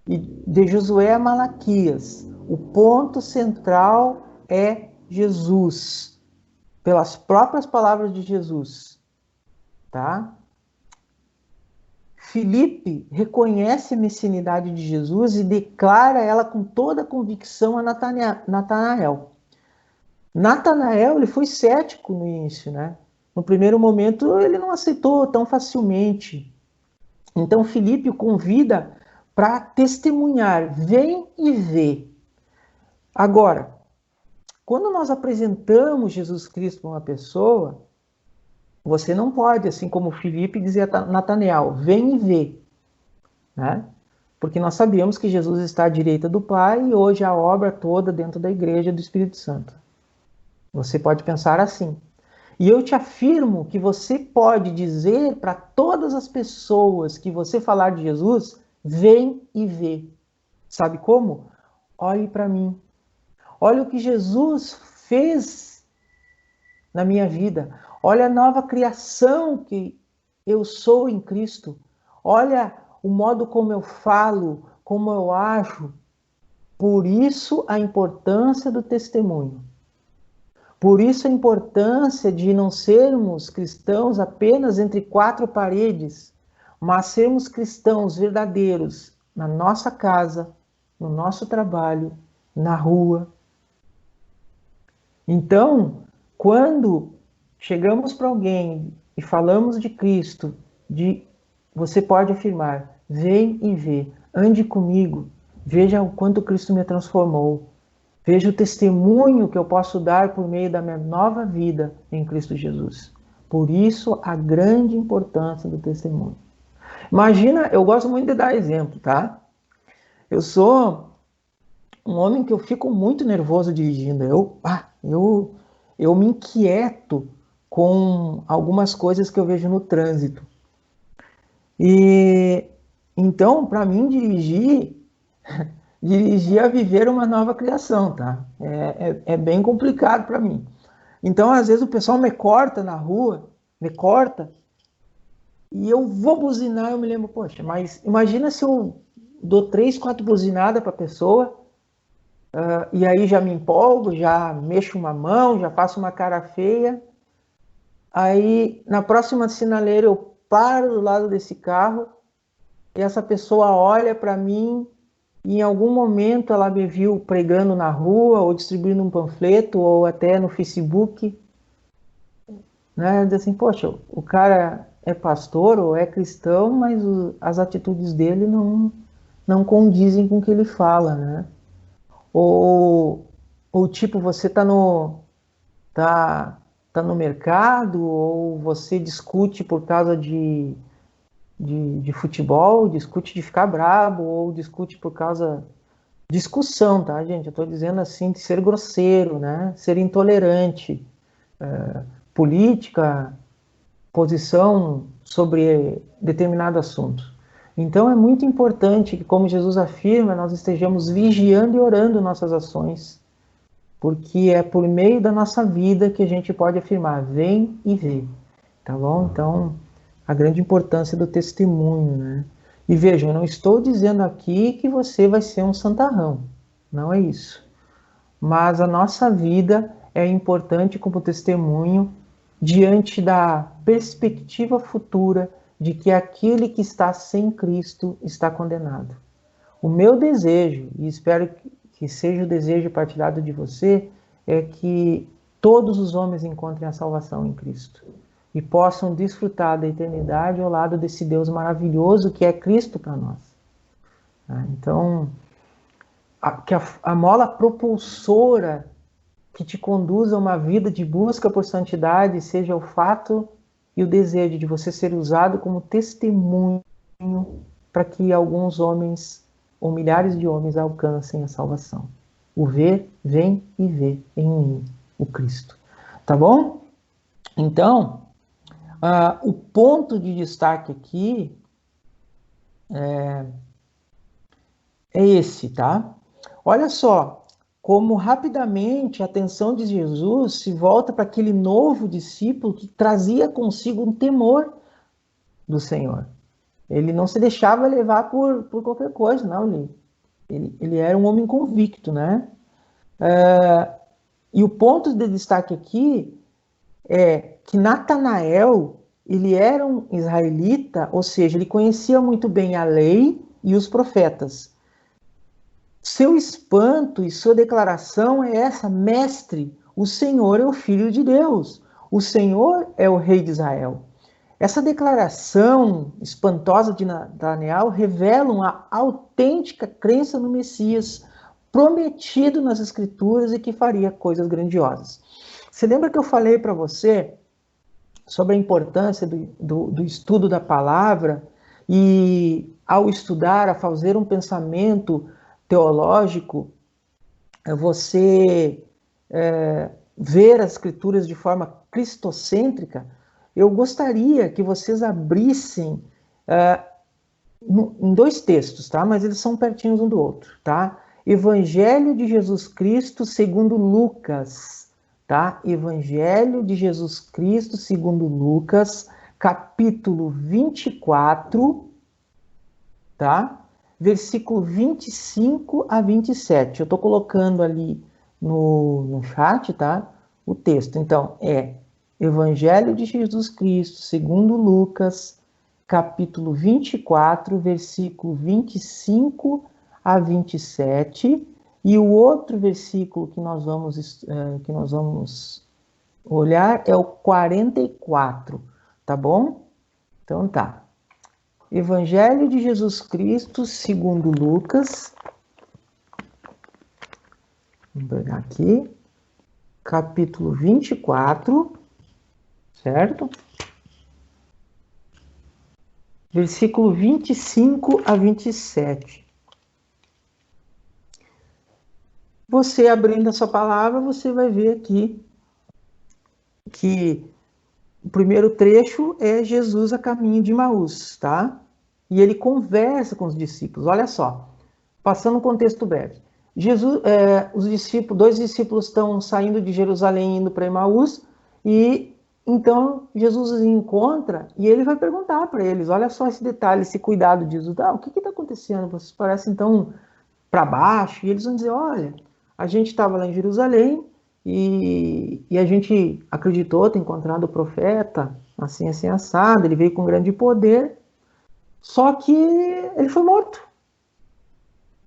e de Josué a Malaquias. O ponto central é Jesus, pelas próprias palavras de Jesus, tá? Filipe reconhece a messianidade de Jesus e declara ela com toda a convicção a Natanael. Natanael ele foi cético no início, né? No primeiro momento, ele não aceitou tão facilmente. Então, Filipe o convida para testemunhar. Vem e vê. Agora, quando nós apresentamos Jesus Cristo para uma pessoa, você não pode, assim como Filipe, dizer a Natanael, vem e vê. Né? Porque nós sabemos que Jesus está à direita do Pai e hoje a obra toda dentro da igreja do Espírito Santo. Você pode pensar assim. E eu te afirmo que você pode dizer para todas as pessoas que você falar de Jesus, vem e vê. Sabe como? Olhe para mim. Olha o que Jesus fez na minha vida. Olha a nova criação que eu sou em Cristo. Olha o modo como eu falo, como eu ajo. Por isso a importância do testemunho. Por isso a importância de não sermos cristãos apenas entre quatro paredes, mas sermos cristãos verdadeiros na nossa casa, no nosso trabalho, na rua. Então, quando chegamos para alguém e falamos de Cristo, você pode afirmar, vem e vê, ande comigo, veja o quanto Cristo me transformou, veja o testemunho que eu posso dar por meio da minha nova vida em Cristo Jesus. Por isso, a grande importância do testemunho. Imagina, eu gosto muito de dar exemplo, tá? Eu sou um homem que eu fico muito nervoso dirigindo. Eu me inquieto com algumas coisas que eu vejo no trânsito. E então, para mim, dirigir é viver uma nova criação, tá? É bem complicado para mim. Então, às vezes, o pessoal me corta na rua, me corta, e eu vou buzinar, eu me lembro, poxa, mas imagina se eu dou 3, 4 buzinadas para a pessoa, e aí já me empolgo, já mexo uma mão, já faço uma cara feia. Aí, na próxima sinaleira, eu paro do lado desse carro e essa pessoa olha para mim e em algum momento ela me viu pregando na rua ou distribuindo um panfleto ou até no Facebook, né? Diz assim, poxa, o cara é pastor ou é cristão, mas as atitudes dele não condizem com o que ele fala, né? Ou tipo, você tá no mercado ou você discute por causa de futebol, discute de ficar brabo ou discute por causa... Discussão, tá, gente? Eu tô dizendo assim de ser grosseiro, né? Ser intolerante. Política, posição sobre determinado assunto. Então é muito importante que, como Jesus afirma, nós estejamos vigiando e orando nossas ações, porque é por meio da nossa vida que a gente pode afirmar, vem e vê, tá bom? Então, a grande importância do testemunho, né? E vejam, eu não estou dizendo aqui que você vai ser um santarrão, não é isso. Mas a nossa vida é importante como testemunho diante da perspectiva futura de que aquele que está sem Cristo está condenado. O meu desejo, e espero que seja o desejo partilhado de você, é que todos os homens encontrem a salvação em Cristo e possam desfrutar da eternidade ao lado desse Deus maravilhoso que é Cristo para nós. Então, que a mola propulsora que te conduza a uma vida de busca por santidade seja o fato e o desejo de você ser usado como testemunho para que alguns homens ou milhares de homens alcancem a salvação. O ver, vem e vê em mim, o Cristo. Tá bom? Então, o ponto de destaque aqui é esse, tá? Olha só, como rapidamente a atenção de Jesus se volta para aquele novo discípulo que trazia consigo um temor do Senhor. Ele não se deixava levar por qualquer coisa, não. Ele era um homem convicto, né? E o ponto de destaque aqui é que Natanael, ele era um israelita, ou seja, ele conhecia muito bem a lei e os profetas. Seu espanto e sua declaração é essa: mestre, o Senhor é o Filho de Deus, o Senhor é o Rei de Israel. Essa declaração espantosa de Natanael revela uma autêntica crença no Messias, prometido nas Escrituras e que faria coisas grandiosas. Você lembra que eu falei para você sobre a importância do estudo da palavra e, ao estudar, a fazer um pensamento teológico, você ver as Escrituras de forma cristocêntrica, eu gostaria que vocês abrissem em dois textos, tá? Mas eles são pertinhos um do outro, tá? Evangelho de Jesus Cristo segundo Lucas, tá? Evangelho de Jesus Cristo segundo Lucas, capítulo 24, tá? Versículo 25 a 27. Eu estou colocando ali no chat, tá? O texto. Então, é Evangelho de Jesus Cristo segundo Lucas, capítulo 24, versículo 25 a 27, e o outro versículo que nós vamos olhar é o 44, tá bom? Então tá. Evangelho de Jesus Cristo segundo Lucas, vamos pegar aqui, capítulo 24, certo? Versículo 25 a 27. Você abrindo essa palavra, você vai ver aqui que o primeiro trecho é Jesus a caminho de Emaús, tá? E ele conversa com os discípulos. Olha só, passando o contexto breve. Dois discípulos estão saindo de Jerusalém indo para Emaús, e então Jesus os encontra e ele vai perguntar para eles, olha só esse detalhe, esse cuidado de Jesus. O que está acontecendo? Vocês parecem tão para baixo. E eles vão dizer, olha, a gente estava lá em Jerusalém e a gente acreditou ter encontrado o profeta, assim, assim, assado, ele veio com grande poder, só que ele foi morto.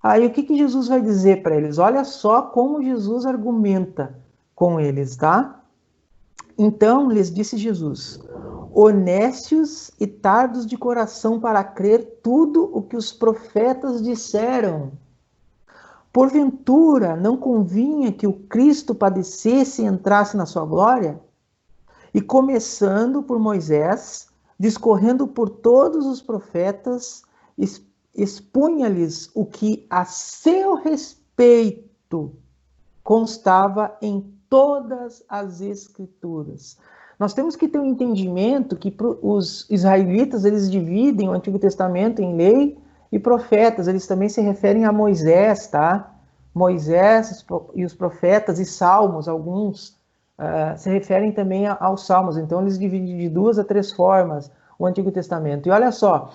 Aí o que Jesus vai dizer para eles? Olha só como Jesus argumenta com eles, tá? Então lhes disse Jesus, honestos e tardos de coração para crer tudo o que os profetas disseram. Porventura não convinha que o Cristo padecesse e entrasse na sua glória? E começando por Moisés, discorrendo por todos os profetas, expunha-lhes o que a seu respeito constava em todas as Escrituras. Nós temos que ter um entendimento que os israelitas, eles dividem o Antigo Testamento em lei e profetas. Eles também se referem a Moisés, tá? Moisés e os profetas e salmos, alguns se referem também aos salmos. Então eles dividem de 2 a 3 formas o Antigo Testamento. E olha só,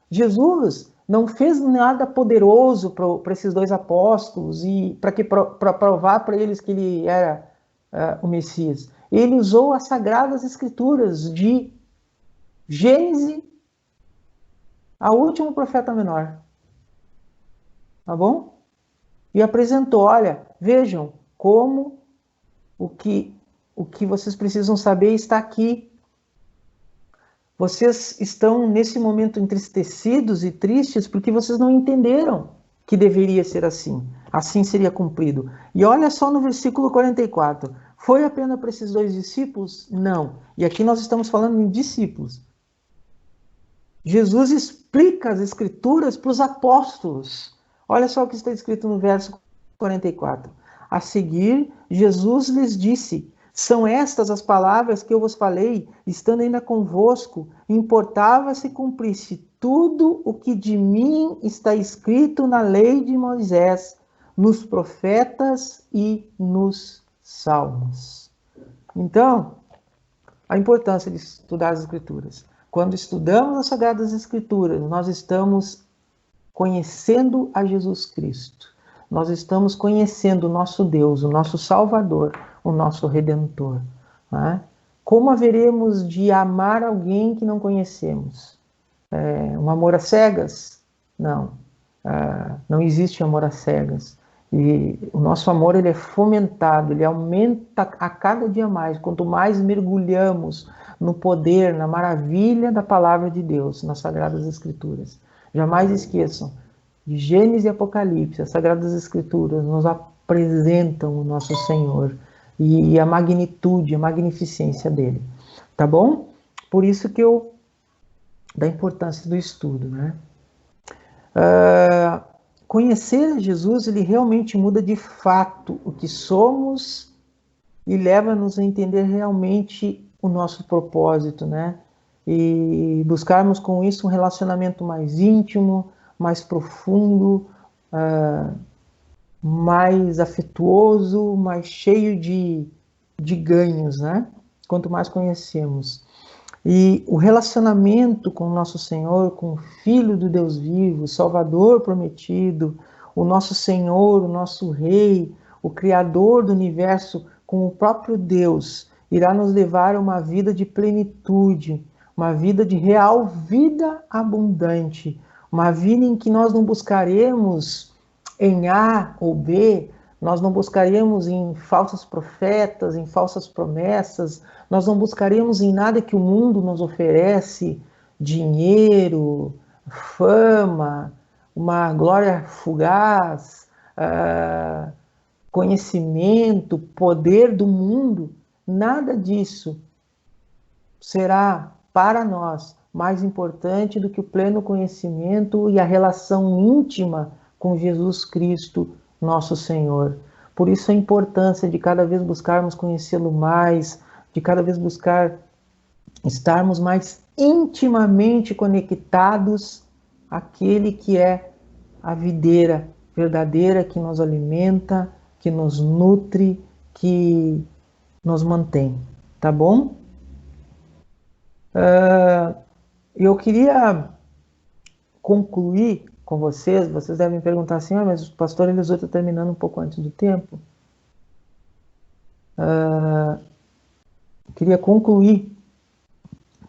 Jesus não fez nada poderoso para esses dois apóstolos e para provar para eles que ele era o Messias. Ele usou as Sagradas Escrituras de Gênesis ao último profeta menor. Tá bom? E apresentou, olha, vejam como o que vocês precisam saber está aqui. Vocês estão nesse momento entristecidos e tristes porque vocês não entenderam que deveria ser assim. Assim seria cumprido. E olha só no versículo 44. Foi apenas para esses dois discípulos? Não. E aqui nós estamos falando em discípulos. Jesus explica as Escrituras para os apóstolos. Olha só o que está escrito no verso 44. A seguir, Jesus lhes disse, são estas as palavras que eu vos falei, estando ainda convosco, importava se cumprisse tudo o que de mim está escrito na lei de Moisés, nos profetas e nos salmos. Então, a importância de estudar as Escrituras. Quando estudamos as Sagradas Escrituras, nós estamos conhecendo a Jesus Cristo. Nós estamos conhecendo o nosso Deus, o nosso Salvador, o nosso Redentor. Né? Como haveremos de amar alguém que não conhecemos? Um amor às cegas? Não. Não existe amor às cegas. E o nosso amor ele é fomentado, ele aumenta a cada dia mais. Quanto mais mergulhamos no poder, na maravilha da palavra de Deus, nas Sagradas Escrituras. Jamais esqueçam, de Gênesis e Apocalipse, as Sagradas Escrituras nos apresentam o nosso Senhor e a magnitude, a magnificência dele. Tá bom? Por isso que da importância do estudo, né? Conhecer Jesus, ele realmente muda de fato o que somos e leva-nos a entender realmente o nosso propósito, né? E buscarmos com isso um relacionamento mais íntimo, mais profundo, mais afetuoso, mais cheio de ganhos, né? Quanto mais conhecemos. E o relacionamento com o nosso Senhor, com o Filho do Deus vivo, o Salvador prometido, o nosso Senhor, o nosso Rei, o Criador do universo, com o próprio Deus, irá nos levar a uma vida de plenitude, uma vida de real vida abundante, uma vida em que nós não buscaremos em A ou B, nós não buscaremos em falsos profetas, em falsas promessas, nós não buscaremos em nada que o mundo nos oferece, dinheiro, fama, uma glória fugaz, conhecimento, poder do mundo. Nada disso será para nós mais importante do que o pleno conhecimento e a relação íntima com Jesus Cristo, nosso Senhor. Por isso a importância de cada vez buscarmos conhecê-lo mais, de cada vez buscar estarmos mais intimamente conectados àquele que é a videira verdadeira que nos alimenta, que nos nutre, que nos mantém. Tá bom? Eu queria concluir com vocês devem perguntar assim, mas o pastor Eliseu está terminando um pouco antes do tempo. Eu queria concluir,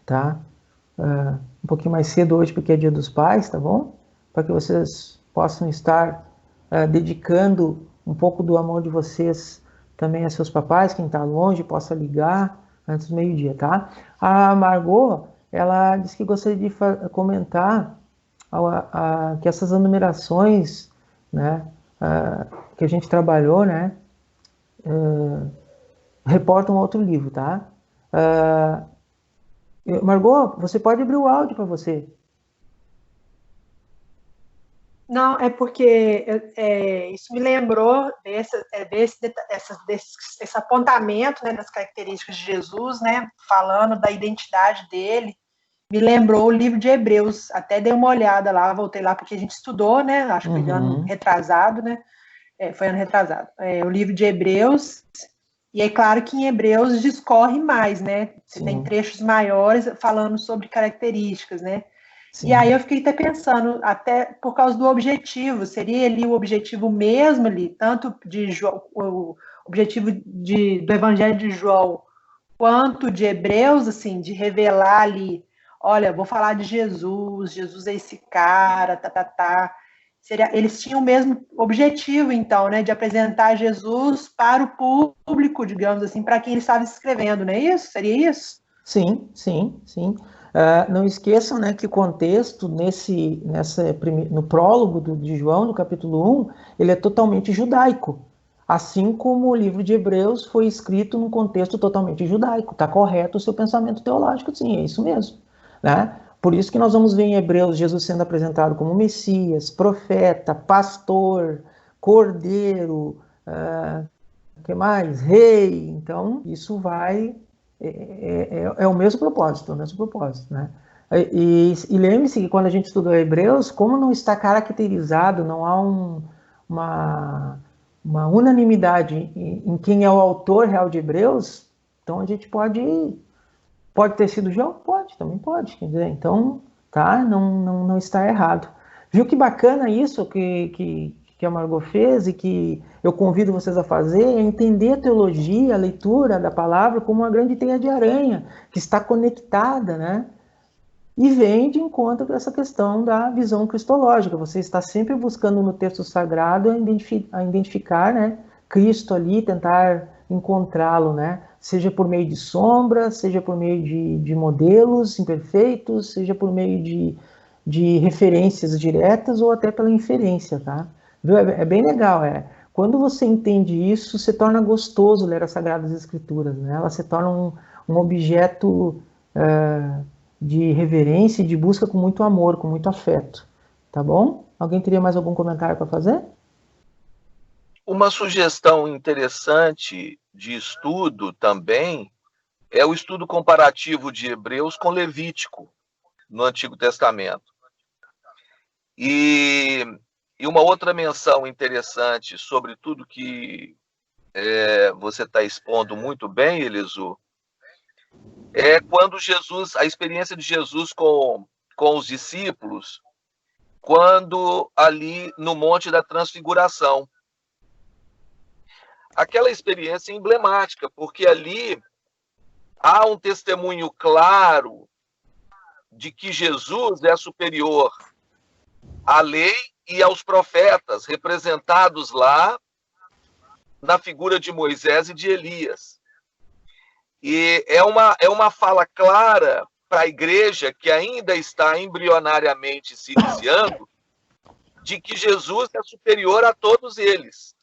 tá? Um pouquinho mais cedo hoje, porque é Dia dos Pais, tá bom? Para que vocês possam estar dedicando um pouco do amor de vocês também a seus papais, quem está longe, possa ligar antes do meio-dia, tá? A Margot, ela disse que gostaria de comentar que essas enumerações, né, que a gente trabalhou, né, reportam outro livro, tá? Margot, você pode abrir o áudio para você. Não, é porque isso me lembrou desse apontamento, né, das características de Jesus, né, falando da identidade dele. Me lembrou o livro de Hebreus, até dei uma olhada lá, voltei lá porque a gente estudou, né, acho que foi ano retrasado, né, foi ano retrasado, o livro de Hebreus, e é claro que em Hebreus discorre mais, né, você tem trechos maiores falando sobre características, né. Sim. E aí eu fiquei até pensando, até por causa do objetivo, seria ali o objetivo mesmo ali, tanto de o objetivo do Evangelho de João, quanto de Hebreus, assim, de revelar ali, olha, vou falar de Jesus, Jesus é esse cara, eles tinham o mesmo objetivo, então, né, de apresentar Jesus para o público, digamos assim, para quem ele estava escrevendo, não é isso? Seria isso? Sim, sim, sim. Não esqueçam, né, que o contexto no prólogo de João, no capítulo 1, ele é totalmente judaico. Assim como o livro de Hebreus foi escrito num contexto totalmente judaico. Está correto o seu pensamento teológico, sim, é isso mesmo. Né? Por isso que nós vamos ver em Hebreus Jesus sendo apresentado como Messias, profeta, pastor, cordeiro, que mais? Rei. Então, isso vai... É o mesmo propósito, né? E lembre-se que quando a gente estuda Hebreus, como não está caracterizado, não há uma unanimidade em quem é o autor real de Hebreus, então a gente pode ter sido João? Também pode, quer dizer, então, tá, não está errado. Viu que bacana isso que a Margot fez e que eu convido vocês a fazer, é entender a teologia, a leitura da palavra como uma grande teia de aranha, que está conectada, né? E vem de encontro com essa questão da visão cristológica. Você está sempre buscando no texto sagrado a identificar, né, Cristo ali, tentar encontrá-lo, né? Seja por meio de sombras, seja por meio de modelos imperfeitos, seja por meio de referências diretas ou até pela inferência, tá? É bem legal, Quando você entende isso, se torna gostoso ler as Sagradas Escrituras, né? Ela se torna um objeto de reverência e de busca com muito amor, com muito afeto, tá bom? Alguém teria mais algum comentário para fazer? Uma sugestão interessante de estudo também é o estudo comparativo de Hebreus com Levítico, no Antigo Testamento. E uma outra menção interessante sobre tudo que você está expondo muito bem, Elisu, é quando Jesus, a experiência de Jesus com os discípulos, quando ali no Monte da Transfiguração. Aquela experiência emblemática, porque ali há um testemunho claro de que Jesus é superior à lei e aos profetas, representados lá na figura de Moisés e de Elias. E é uma fala clara para a igreja, que ainda está embrionariamente se iniciando, de que Jesus é superior a todos eles.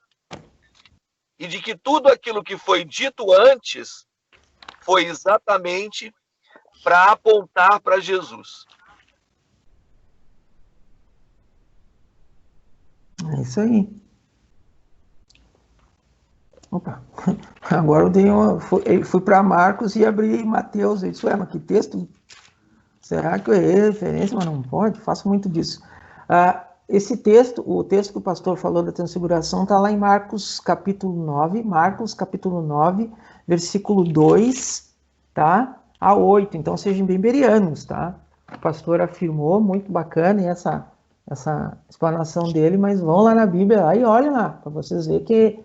E de que tudo aquilo que foi dito antes foi exatamente para apontar para Jesus. É isso aí. Opa, agora eu fui para Marcos e abri Mateus. Eu disse, mas que texto? Será que eu errei a referência? Mas não pode, faço muito disso. Esse texto, o texto que o pastor falou da transfiguração, está lá em Marcos capítulo 9, versículo 2, tá? A 8, então sejam bem berianos, tá? O pastor afirmou, muito bacana, e essa explanação dele, mas vão lá na Bíblia lá e olhem lá, para vocês verem que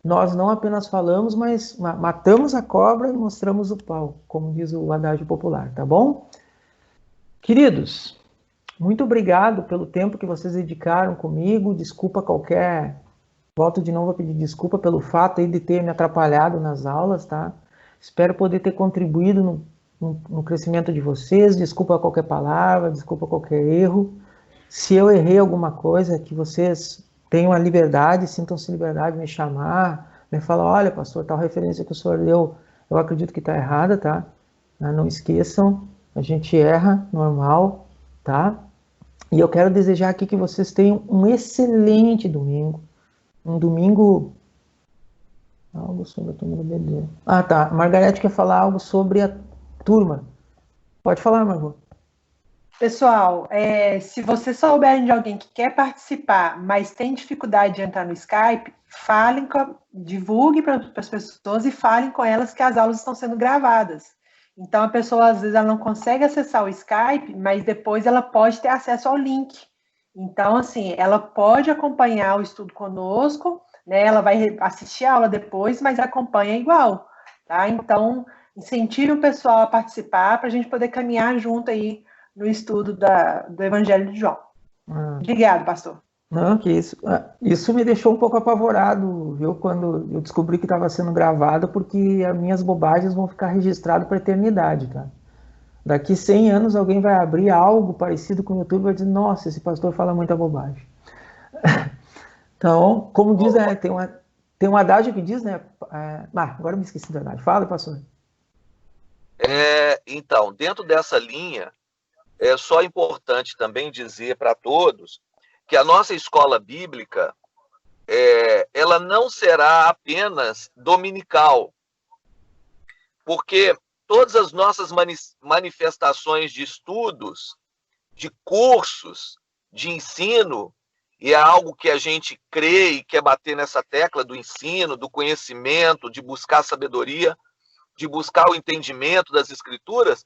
nós não apenas falamos, mas matamos a cobra e mostramos o pau, como diz o adágio popular, tá bom? Queridos, muito obrigado pelo tempo que vocês dedicaram comigo, desculpa volto de novo a pedir desculpa pelo fato aí de ter me atrapalhado nas aulas, tá? Espero poder ter contribuído no crescimento de vocês, desculpa qualquer palavra, desculpa qualquer erro. Se eu errei alguma coisa, que vocês tenham a liberdade, sintam-se liberdade de me chamar, me falar, olha, pastor, tal referência que o senhor deu, eu acredito que está errada, tá? Não esqueçam, a gente erra, normal, tá? E eu quero desejar aqui que vocês tenham um excelente domingo, um domingo... Algo sobre a turma do BD. Ah, tá, a Margarete quer falar algo sobre a turma. Pode falar, Margot. Pessoal, se vocês souberem de alguém que quer participar, mas tem dificuldade de entrar no Skype, divulguem para as pessoas e falem com elas que as aulas estão sendo gravadas. Então, a pessoa, às vezes, ela não consegue acessar o Skype, mas depois ela pode ter acesso ao link. Então, assim, ela pode acompanhar o estudo conosco, né? Ela vai assistir a aula depois, mas acompanha igual, tá? Então, incentive o pessoal a participar para a gente poder caminhar junto aí no estudo do Evangelho de João. Obrigado, pastor. Não, que isso. Isso me deixou um pouco apavorado, viu? Quando eu descobri que estava sendo gravado, porque as minhas bobagens vão ficar registradas para a eternidade, tá? Daqui 100 anos alguém vai abrir algo parecido com o YouTube e vai dizer, nossa, esse pastor fala muita bobagem. Então, como diz, tem um adágio que diz, né? Agora eu me esqueci do adágio. Fala, pastor. Então, dentro dessa linha, é só importante também dizer para todos que a nossa escola bíblica, ela não será apenas dominical, porque todas as nossas manifestações de estudos, de cursos, de ensino, e é algo que a gente crê e quer bater nessa tecla do ensino, do conhecimento, de buscar sabedoria, de buscar o entendimento das Escrituras,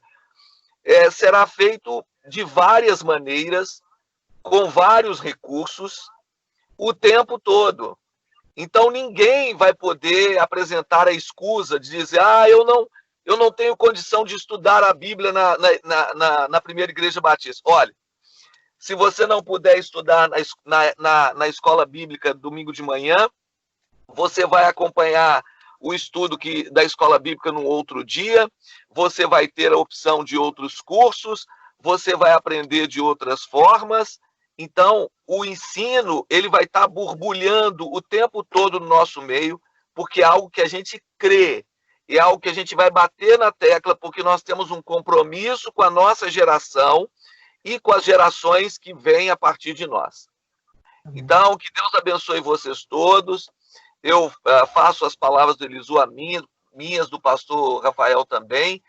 será feito de várias maneiras, com vários recursos, o tempo todo. Então, ninguém vai poder apresentar a escusa de dizer, eu não tenho condição de estudar a Bíblia na primeira igreja batista. Olha, se você não puder estudar na escola bíblica domingo de manhã, você vai acompanhar o estudo da escola bíblica no outro dia, você vai ter a opção de outros cursos, você vai aprender de outras formas. Então, o ensino, ele vai estar borbulhando o tempo todo no nosso meio, porque é algo que a gente crê, é algo que a gente vai bater na tecla, porque nós temos um compromisso com a nossa geração e com as gerações que vêm a partir de nós. Então, que Deus abençoe vocês todos. eu faço as palavras do Elisu a minhas, do pastor Rafael também.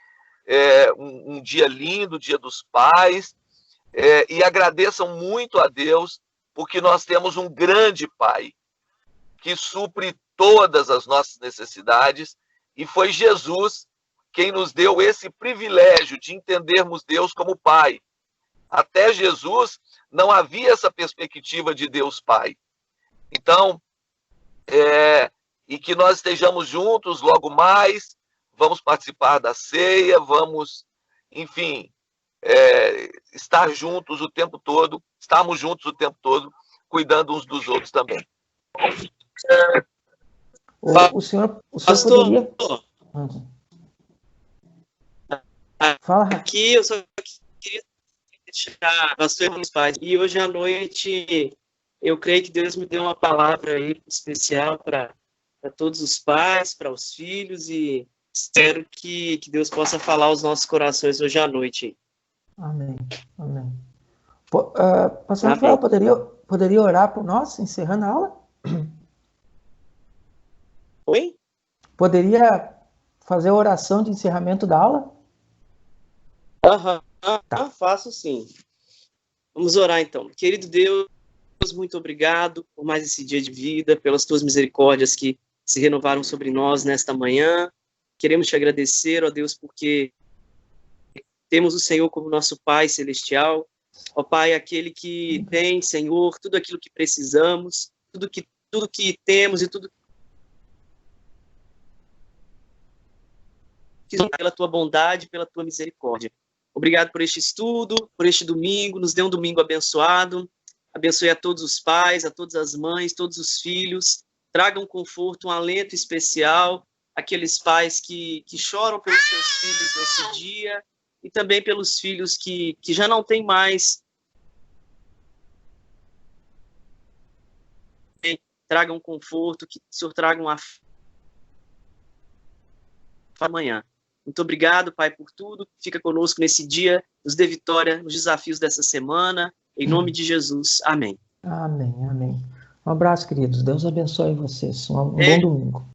Um dia lindo, Dia dos Pais, e agradeçam muito a Deus, porque nós temos um grande Pai, que supre todas as nossas necessidades, e foi Jesus quem nos deu esse privilégio de entendermos Deus como Pai. Até Jesus não havia essa perspectiva de Deus Pai. Então, e que nós estejamos juntos logo mais, vamos participar da ceia, vamos, enfim, estar juntos o tempo todo, estarmos juntos o tempo todo, cuidando uns dos outros também. O senhor poderia... Fala. Aqui eu só queria deixar bastante paz. E hoje à noite, eu creio que Deus me deu uma palavra aí especial para todos os pais, para os filhos, e espero que Deus possa falar aos nossos corações hoje à noite. Amém. Amém. Pastor Rafael, poderia orar por nós, encerrando a aula? Oi? Poderia fazer a oração de encerramento da aula? Tá. Faço sim. Vamos orar então. Querido Deus, muito obrigado por mais esse dia de vida, pelas tuas misericórdias que se renovaram sobre nós nesta manhã. Queremos te agradecer, ó Deus, porque temos o Senhor como nosso Pai celestial. Ó Pai, aquele que tem, Senhor, tudo aquilo que precisamos, tudo que temos e tudo que pela tua bondade, pela tua misericórdia. Obrigado por este estudo, por este domingo, nos dê um domingo abençoado. Abençoe a todos os pais, a todas as mães, todos os filhos. Traga um conforto, um alento especial àqueles pais que choram pelos seus filhos nesse dia, e também pelos filhos que já não têm mais. Traga um conforto, que o Senhor traga uma amanhã. Muito obrigado, Pai, por tudo. Fica conosco nesse dia, nos dê vitória nos desafios dessa semana. Em nome de Jesus. Amém. Amém, amém. Um abraço, queridos. Deus abençoe vocês. Um bom domingo.